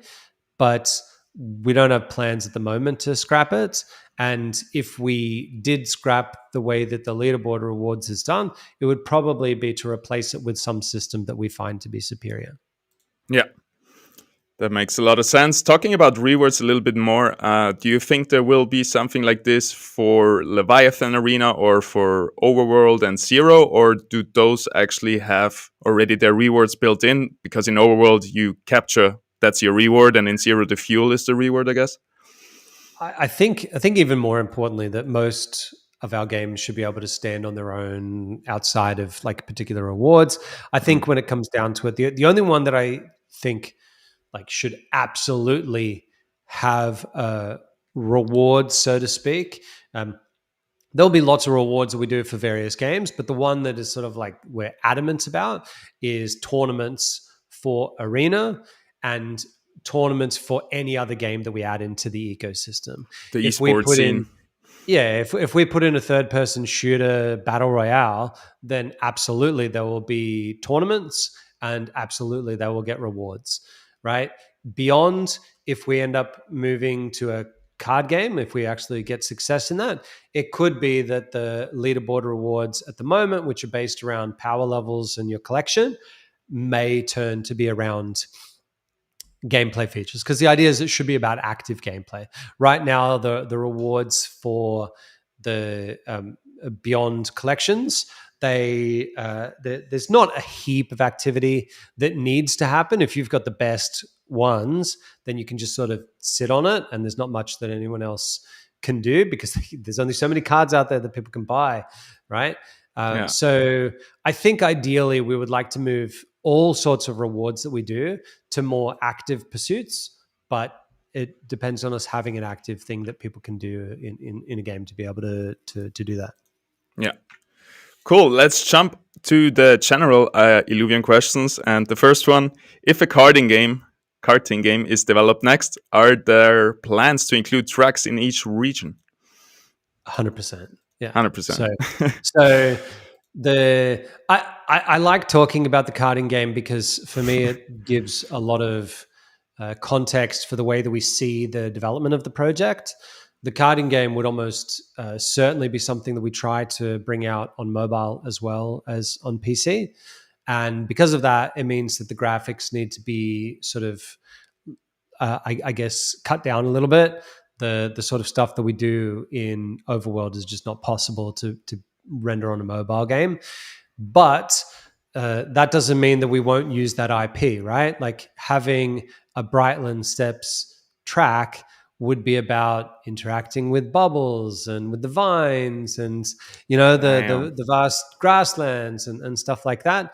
but we don't have plans at the moment to scrap it. And if we did scrap the way that the leaderboard rewards is done, it would probably be to replace it with some system that we find to be superior. Yeah, that makes a lot of sense. Talking about rewards a little bit more, do you think there will be something like this for Leviathan Arena or for Overworld and Zero, or do those actually have already their rewards built in? Because in Overworld, you capture, that's your reward, and in Zero, the fuel is the reward, I guess? I think even more importantly that most of our games should be able to stand on their own outside of like particular rewards. I think when it comes down to it, the only one that I think like should absolutely have a reward, so to speak. There'll be lots of rewards that we do for various games, but the one that is sort of like we're adamant about is tournaments for Arena and tournaments for any other game that we add into the ecosystem. The esports scene. If we put in a third-person shooter battle royale, then absolutely there will be tournaments and absolutely they will get rewards, right? Beyond, if we end up moving to a card game, if we actually get success in that, it could be that the leaderboard rewards at the moment, which are based around power levels and your collection, may turn to be around gameplay features, because the idea is it should be about active gameplay. Right now, the rewards for the Beyond collections, there's not a heap of activity that needs to happen. If you've got the best ones, then you can just sort of sit on it, and there's not much that anyone else can do because there's only so many cards out there that people can buy, right? So I think ideally we would like to move all sorts of rewards that we do to more active pursuits, but it depends on us having an active thing that people can do in a game to be able to do that. Yeah. Cool. Let's jump to the general Illuvium questions. And the first one, if a karting game is developed next, are there plans to include tracks in each region? 100%. Yeah. 100%. So I like talking about the karting game because for me it gives a lot of context for the way that we see the development of the project. The karting game would almost certainly be something that we try to bring out on mobile as well as on PC. And because of that, it means that the graphics need to be sort of, I guess, cut down a little bit. The sort of stuff that we do in Overworld is just not possible to render on a mobile game. But that doesn't mean that we won't use that IP, right? Like having a Brightland Steps track would be about interacting with bubbles and with the vines and, you know, the vast grasslands and stuff like that.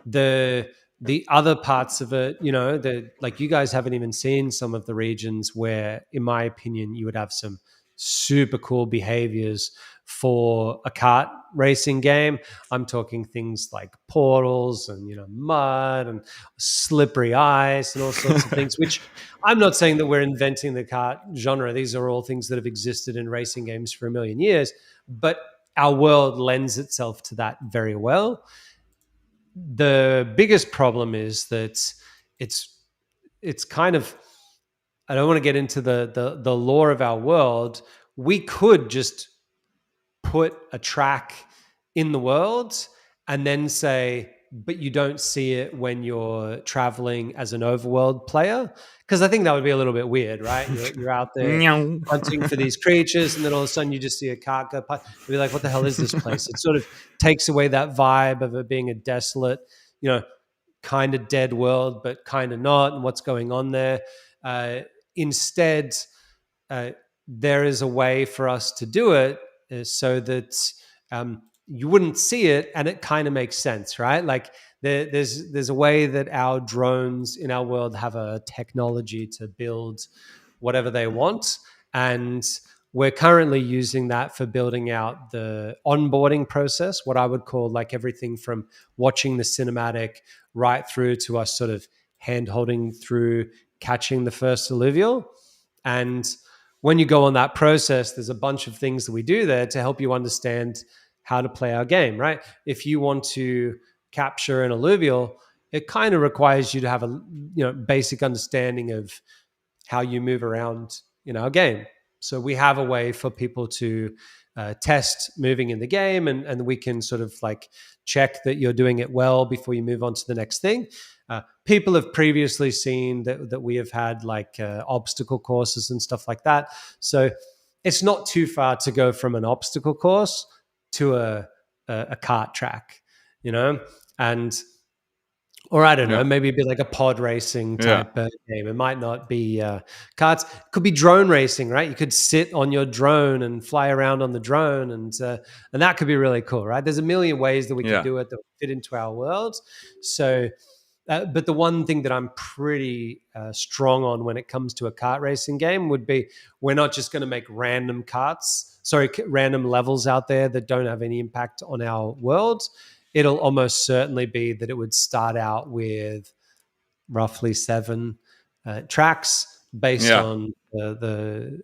The other parts of it, you know, like you guys haven't even seen some of the regions where, in my opinion, you would have some super cool behaviors for a kart racing game. I'm talking things like portals and, you know, mud and slippery ice and all sorts of things, which I'm not saying that we're inventing the kart genre. These are all things that have existed in racing games for a million years, but our world lends itself to that very well. The biggest problem is that it's kind of, I don't want to get into the lore of our world. We could just put a track in the world and then say, but you don't see it when you're traveling as an Overworld player. Because I think that would be a little bit weird, right? You're out there hunting for these creatures, and then all of a sudden you just see a cart go by. You'd be like, what the hell is this place? It sort of takes away that vibe of it being a desolate, you know, kind of dead world, but kind of not, and what's going on there. Instead, there is a way for us to do it so that you wouldn't see it, and it kind of makes sense, right? Like there's a way that our drones in our world have a technology to build whatever they want, and we're currently using that for building out the onboarding process, what I would call like everything from watching the cinematic right through to us sort of hand-holding through catching the first alluvial. And when you go on that process, there's a bunch of things that we do there to help you understand how to play our game, right? If you want to capture an alluvial, it kind of requires you to have a basic understanding of how you move around in our game. So we have a way for people to test moving in the game, and we can sort of like check that you're doing it well before you move on to the next thing. People have previously seen that we have had like obstacle courses and stuff like that. So it's not too far to go from an obstacle course to a kart track, you know, or I don't know, maybe it'd be like a pod racing type game. It might not be karts. It could be drone racing, right? You could sit on your drone and fly around on the drone, and that could be really cool, right? There's a million ways that we could do it that fit into our world. So, but the one thing that I'm pretty strong on when it comes to a kart racing game would be we're not just going to make random levels out there that don't have any impact on our world. It'll almost certainly be that it would start out with roughly 7 tracks based on the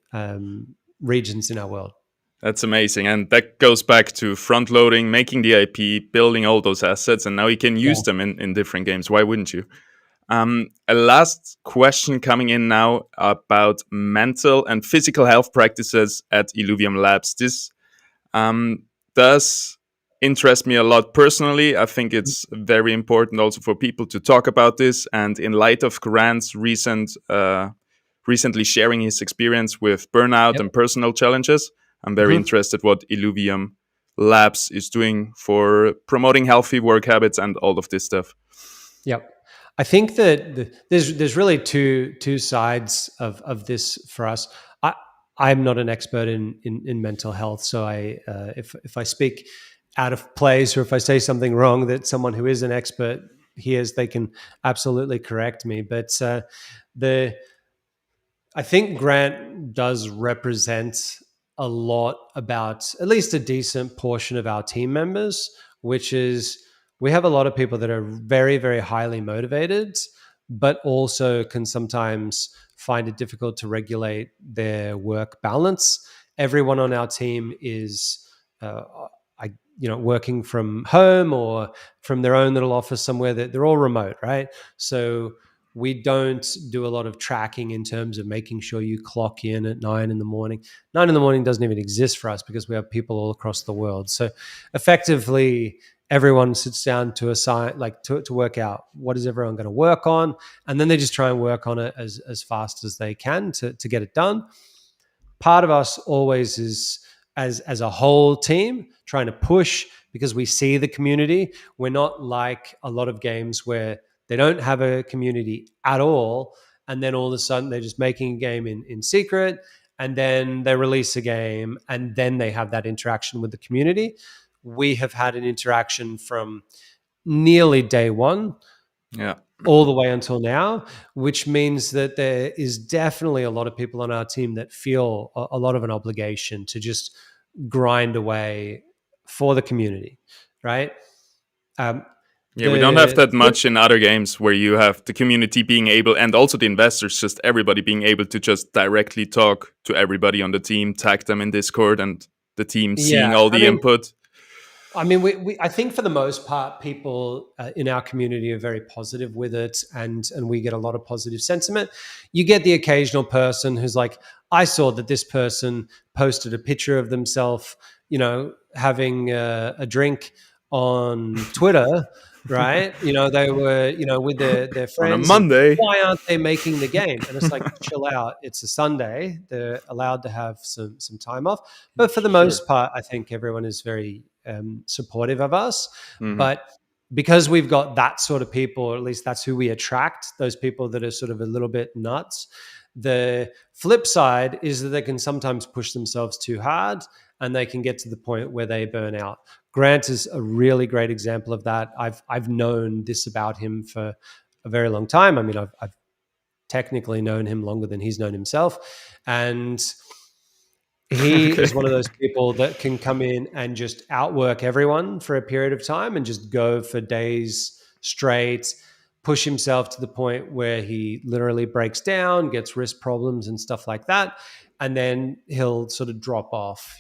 regions in our world. That's amazing. And that goes back to front loading, making the IP, building all those assets, and now you can use them in different games. Why wouldn't you? A last question coming in now about mental and physical health practices at Illuvium Labs. This does interests me a lot personally. I think it's very important also for people to talk about this. And in light of Grant's recently sharing his experience with burnout Yep. and personal challenges, I'm very Mhm. interested what Illuvium Labs is doing for promoting healthy work habits and all of this stuff. Yep. I think that there's really two sides of this for us. I I'm not an expert in mental health, so if I speak out of place or if I say something wrong that someone who is an expert hears, they can absolutely correct me. But the I think Grant does represent a lot about at least a decent portion of our team members, which is we have a lot of people that are very, very highly motivated, but also can sometimes find it difficult to regulate their work balance. Everyone on our team is, uh, working from home or from their own little office somewhere. That they're all remote, right? So we don't do a lot of tracking in terms of making sure you clock in at 9 in the morning. 9 in the morning doesn't even exist for us because we have people all across the world. So effectively, everyone sits down to assign, like to work out what is everyone going to work on. And then they just try and work on it as fast as they can to get it done. Part of us always is as a whole team trying to push because we see the community. We're not like a lot of games where they don't have a community at all, and then all of a sudden they're just making a game in secret, and then they release a game, and then they have that interaction with the community. We have had an interaction from nearly day one Yeah. all the way until now, which means that there is definitely a lot of people on our team that feel a lot of an obligation to just grind away for the community, right? Um, Yeah, we don't have the that much in other games where you have the community being able, and also the investors, just everybody being able to just directly talk to everybody on the team, tag them in Discord, and the team seeing yeah, all I the mean, input. I think for the most part, people in our community are very positive with it, and we get a lot of positive sentiment. You get the occasional person who's like, "I saw that this person posted a picture of themselves, having a drink on Twitter, right? They were, with their On a friends, and Monday. why aren't they making the game?" And it's like, chill out. It's a Sunday. They're allowed to have some time off. But for the Sure. most part, I think everyone is very supportive of us. Hmm. But because we've got that sort of people, or at least that's who we attract, those people that are sort of a little bit nuts. The flip side is that they can sometimes push themselves too hard and they can get to the point where they burn out. Grant is a really great example of that. I've known this about him for a very long time. I mean, I've technically known him longer than he's known himself. And he Okay. is one of those people that can come in and just outwork everyone for a period of time and just go for days straight, push himself to the point where he literally breaks down, gets wrist problems and stuff like that. And then he'll sort of drop off.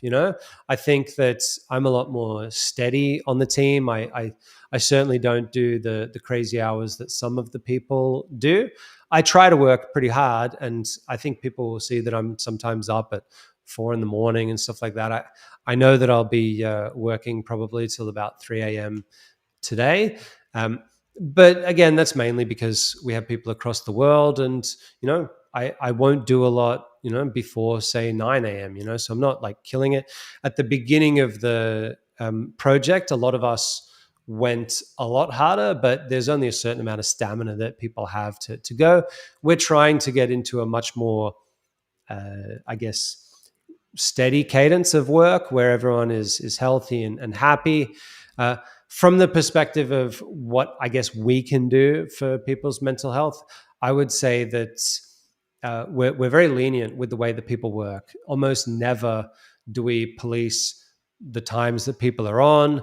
I think that I'm a lot more steady on the team. I certainly don't do the crazy hours that some of the people do. I try to work pretty hard, and I think people will see that I'm sometimes up at 4 in the morning and stuff like that. I know that I'll be working probably till about 3 a.m. today. But again, that's mainly because we have people across the world, and I won't do a lot before say 9 a.m. So I'm not like killing it. At the beginning of the project, a lot of us went a lot harder, but there's only a certain amount of stamina that people have to go. We're trying to get into a much more I guess steady cadence of work where everyone is healthy and happy. Uh, from the perspective of what I guess we can do for people's mental health, I would say that we're very lenient with the way that people work. Almost never do we police the times that people are on.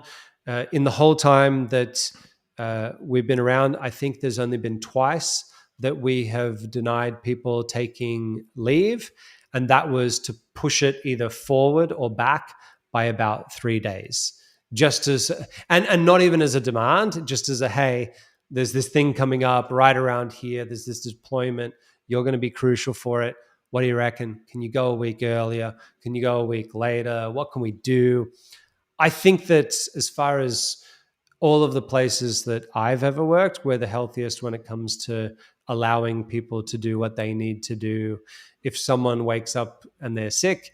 In the whole time that we've been around, I think there's only been twice that we have denied people taking leave, and that was to push it either forward or back by about 3 days. Just as and not even as a demand, just as a hey, there's this thing coming up right around here. There's this deployment. You're going to be crucial for it. What do you reckon? Can you go a week earlier? Can you go a week later? What can we do? I think that as far as all of the places that I've ever worked, we're the healthiest when it comes to allowing people to do what they need to do. If someone wakes up and they're sick,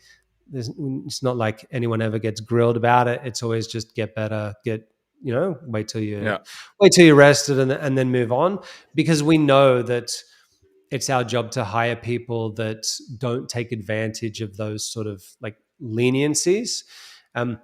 it's not like anyone ever gets grilled about it. It's always just get better, wait till you're rested and then move on, because we know that it's our job to hire people that don't take advantage of those sort of like leniencies. Um,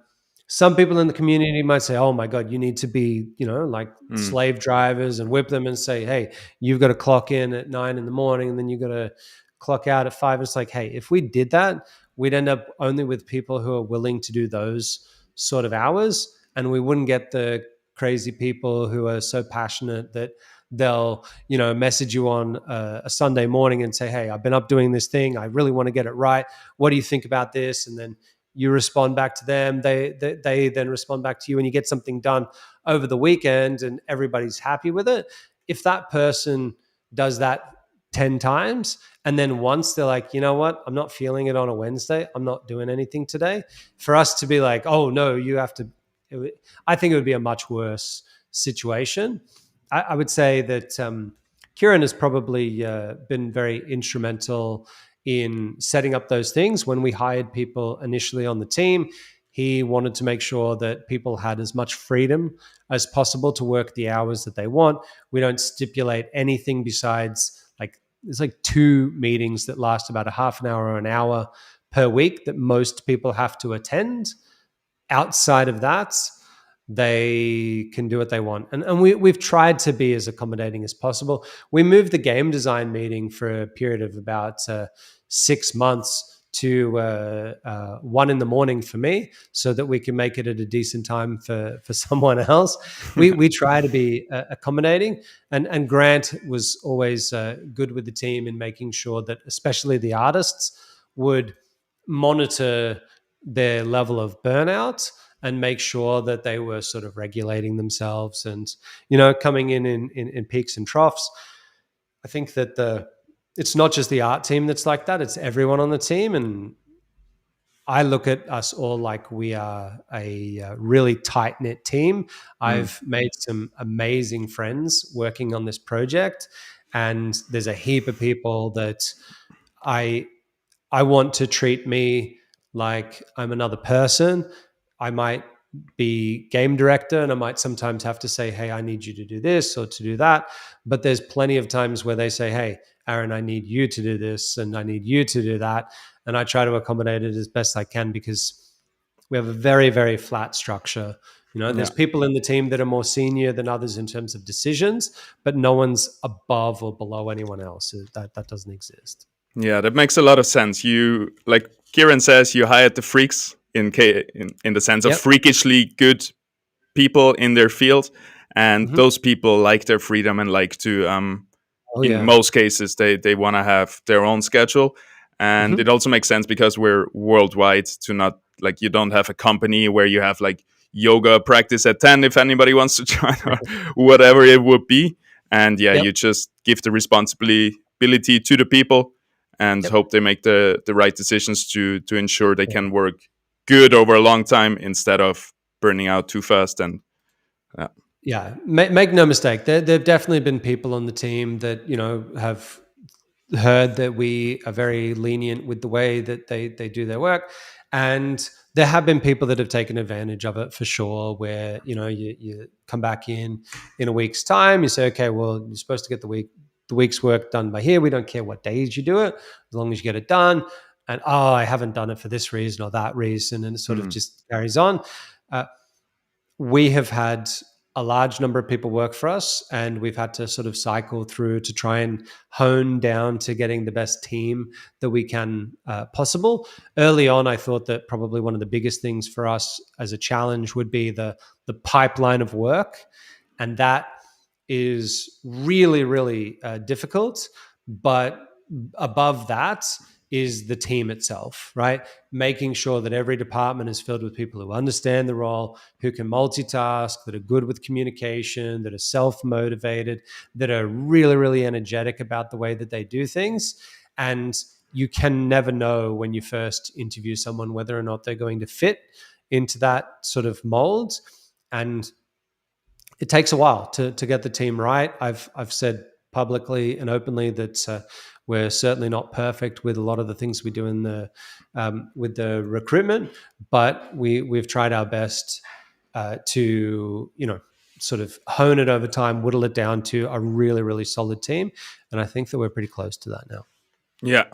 some people in the community might say, "Oh my God, you need to be, like slave drivers and whip them and say, hey, you've got to clock in at 9 a.m. and then you got to clock out at 5." It's like, hey, if we did that, we'd end up only with people who are willing to do those sort of hours, and we wouldn't get the crazy people who are so passionate that they'll message you on a Sunday morning and say, hey, I've been up doing this thing, I really want to get it right, what do you think about this? And then you respond back to them, they then respond back to you, and you get something done over the weekend and everybody's happy with it. If that person does that 10 times and then once they're like, you know what, I'm not feeling it on a Wednesday, I'm not doing anything today, for us to be like, oh no, you have to, I think it would be a much worse situation. I would say that Kieran has probably been very instrumental in setting up those things. When we hired people initially on the team, he wanted to make sure that people had as much freedom as possible to work the hours that they want. We don't stipulate anything besides, like, there's like 2 meetings that last about a half an hour or an hour per week that most people have to attend. Outside of that, they can do what they want. And we've tried to be as accommodating as possible. We moved the game design meeting for a period of about 6 months to 1 a.m. for me, so that we can make it at a decent time for someone else. We try to be accommodating, and Grant was always good with the team in making sure that especially the artists would monitor their level of burnout and make sure that they were sort of regulating themselves and, coming in peaks and troughs. I think that it's not just the art team that's like that, it's everyone on the team. And I look at us all like we are a really tight-knit team. I've made some amazing friends working on this project, and there's a heap of people that I want to treat me like I'm another person. I might be game director, and I might sometimes have to say, hey, I need you to do this or to do that. But there's plenty of times where they say, hey, Aaron, I need you to do this and I need you to do that. And I try to accommodate it as best I can, because we have a very, very flat structure. There's people in the team that are more senior than others in terms of decisions, but no one's above or below anyone else. That doesn't exist. Yeah, that makes a lot of sense. You, like Kieran says, you hired the freaks in the sense of freakishly good people in their field, and those people like their freedom and like to most cases they want to have their own schedule. And it also makes sense because we're worldwide, to not, like, you don't have a company where you have like yoga practice at 10 if anybody wants to join or whatever it would be. And you just give the responsibility to the people and hope they make the right decisions to ensure they can work good over a long time instead of burning out too fast. And make no mistake, there have definitely been people on the team that have heard that we are very lenient with the way that they do their work, and there have been people that have taken advantage of it for sure, where you come back in a week's time, you say, okay, well, you're supposed to get the week's work done by here, we don't care what days you do it, as long as you get it done. And I haven't done it for this reason or that reason, and it sort of just carries on. We have had a large number of people work for us, and we've had to sort of cycle through to try and hone down to getting the best team that we can possible. Early on, I thought that probably one of the biggest things for us as a challenge would be the pipeline of work, and that is really, really difficult. But above that is the team itself, right? Making sure that every department is filled with people who understand the role, who can multitask, that are good with communication, that are self-motivated, that are really, really energetic about the way that they do things. And you can never know when you first interview someone whether or not they're going to fit into that sort of mold. And it takes a while to get the team right. I've said publicly and openly that we're certainly not perfect with a lot of the things we do in the with the recruitment, but we've tried our best to sort of hone it over time, whittle it down to a really, really solid team, and I think that we're pretty close to that now. Yeah,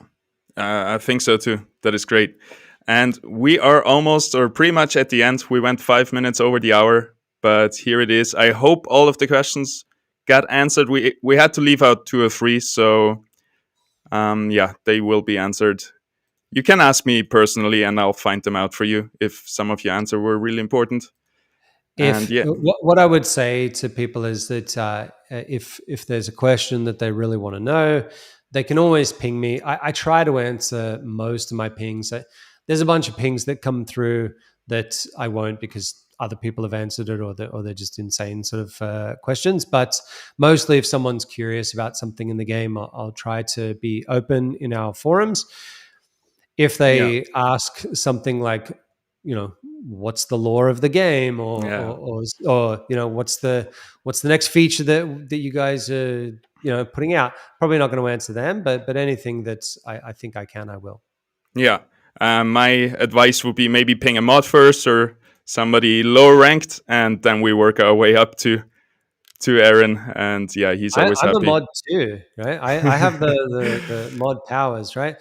I think so too. That is great. And we are almost or pretty much at the end. We went 5 minutes over the hour, but here it is. I hope all of the questions got answered. We had to leave out 2 or 3, so yeah, they will be answered. You can ask me personally, and I'll find them out for you if some of your answers were really important. And If yeah, what I would say to people is that if there's a question that they really want to know, they can always ping me. I try to answer most of my pings. There's a bunch of pings that come through that I won't because other people have answered it, or they're just insane sort of questions. But mostly, if someone's curious about something in the game, I'll try to be open in our forums. If yeah, they ask something like, what's the lore of the game, yeah. or what's the next feature that you guys are putting out, probably not going to answer them, but anything that I think I can, I will. Yeah. My advice would be maybe ping a mod first or somebody lower ranked, and then we work our way up to Aaron. And yeah, he's always I'm a happy. mod too, right? I have the mod powers, right?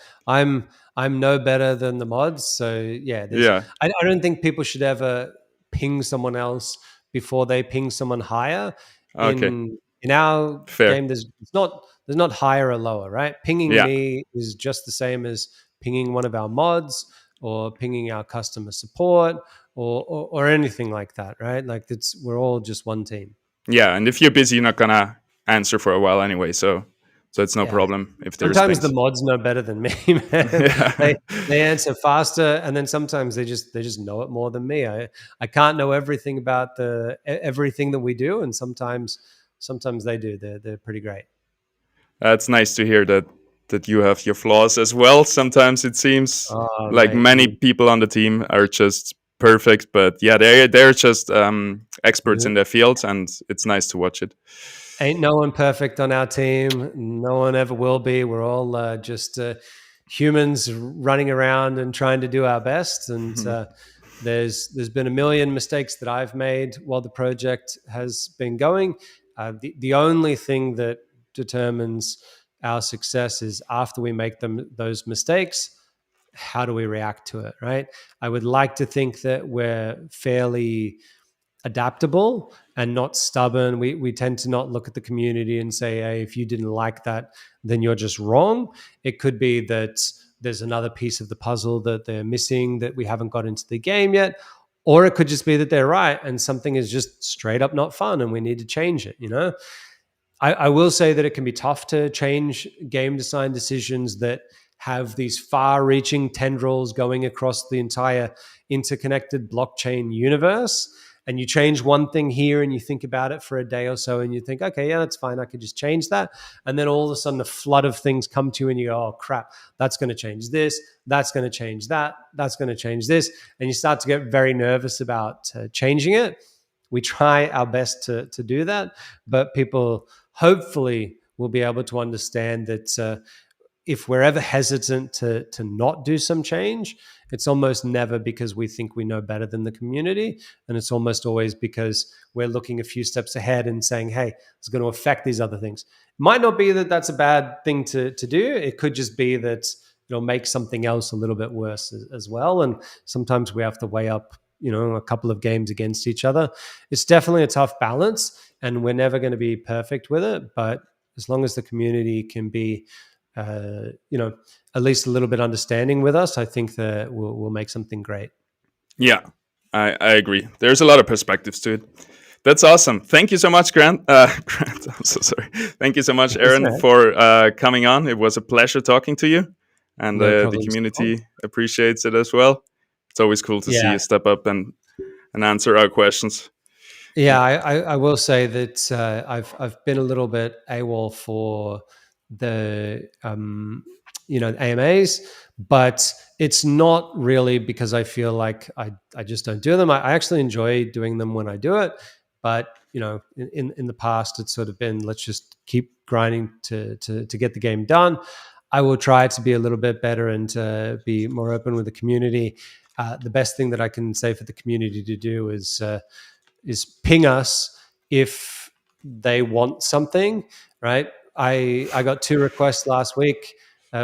I'm no better than the mods, so yeah. Yeah. I don't think people should ever ping someone else before they ping someone higher. Okay. In our Fair. game, there's not higher or lower, right? Pinging Yeah. me is just the same as pinging one of our mods or pinging our customer support or anything like that, right? Like we're all just one team. Yeah. And if you're busy, you're not gonna answer for a while anyway. So it's no Yeah. problem if there's Sometimes the pings. mods know better than me, man. Yeah. They answer faster, and then sometimes they just know it more than me. I can't know everything about everything that we do, and sometimes they do. They're pretty great. That's nice to hear that you have your flaws as well. Sometimes it seems Oh, like mate. many people on the team are just perfect, but yeah, they're just experts in their field, and it's nice to watch it. Ain't no one perfect on our team. No one ever will be. We're all just humans running around and trying to do our best. And there's been a million mistakes that I've made while the project has been going. The only thing that determines our success is after we make those mistakes, how do we react to it, right? I would like to think that we're fairly adaptable and not stubborn. We tend to not look at the community and say, hey, if you didn't like that, then you're just wrong. It could be that there's another piece of the puzzle that they're missing that we haven't got into the game yet. Or it could just be that they're right and something is just straight up not fun and we need to change it, I will say that it can be tough to change game design decisions that have these far-reaching tendrils going across the entire interconnected blockchain universe. And you change one thing here and you think about it for a day or so and you think, okay, yeah, that's fine. I could just change that. And then all of a sudden a flood of things come to you and you go, oh, crap, that's going to change this. That's going to change that. That's going to change this. And you start to get very nervous about changing it. We try our best to do that, but people hopefully will be able to understand that if we're ever hesitant to not do some change, it's almost never because we think we know better than the community. And it's almost always because we're looking a few steps ahead and saying, hey, it's going to affect these other things. It might not be that that's a bad thing to do. It could just be that it'll make something else a little bit worse as well. And sometimes we have to weigh up a couple of games against each other. It's definitely a tough balance and we're never going to be perfect with it. But as long as the community can be, at least a little bit understanding with us, I think that we'll make something great. Yeah, I agree. There's a lot of perspectives to it. That's awesome. Thank you so much, Grant. Grant, I'm so sorry. Thank you so much, Aaron, for coming on. It was a pleasure talking to you, and No the problems. community appreciates it as well. It's always cool to see Yeah. you step up and answer our questions. Yeah, I will say that I've been a little bit AWOL for the AMAs, but it's not really because I feel like I just don't do them. I actually enjoy doing them when I do it, but in the past it's sort of been, let's just keep grinding to get the game done. I will try to be a little bit better and to be more open with the community. The best thing that I can say for the community to do is ping us if they want something, right? I got 2 requests last week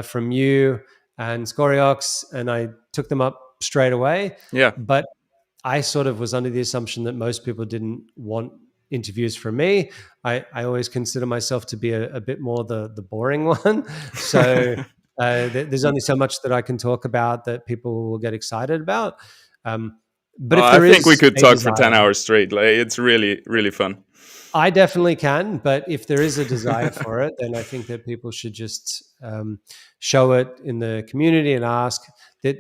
from you and Scoriox, and I took them up straight away. Yeah. But I sort of was under the assumption that most people didn't want interviews from me. I always consider myself to be a bit more the boring one. So there's only so much that I can talk about that people will get excited about. But if there I think we is could a talk for 10 desire, hours straight. Like, it's really, really fun. I definitely can, but if there is a desire for it, then I think that people should just show it in the community and ask. That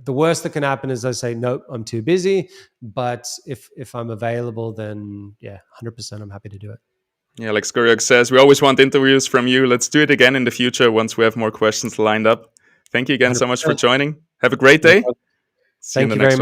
the worst that can happen is I say, nope, I'm too busy. But if I'm available, then yeah, 100% I'm happy to do it. Yeah, like Skoriok says, we always want interviews from you. Let's do it again in the future once we have more questions lined up. Thank you again so much for 100%. joining. Have a great day. See you in Thank the you next very one. much.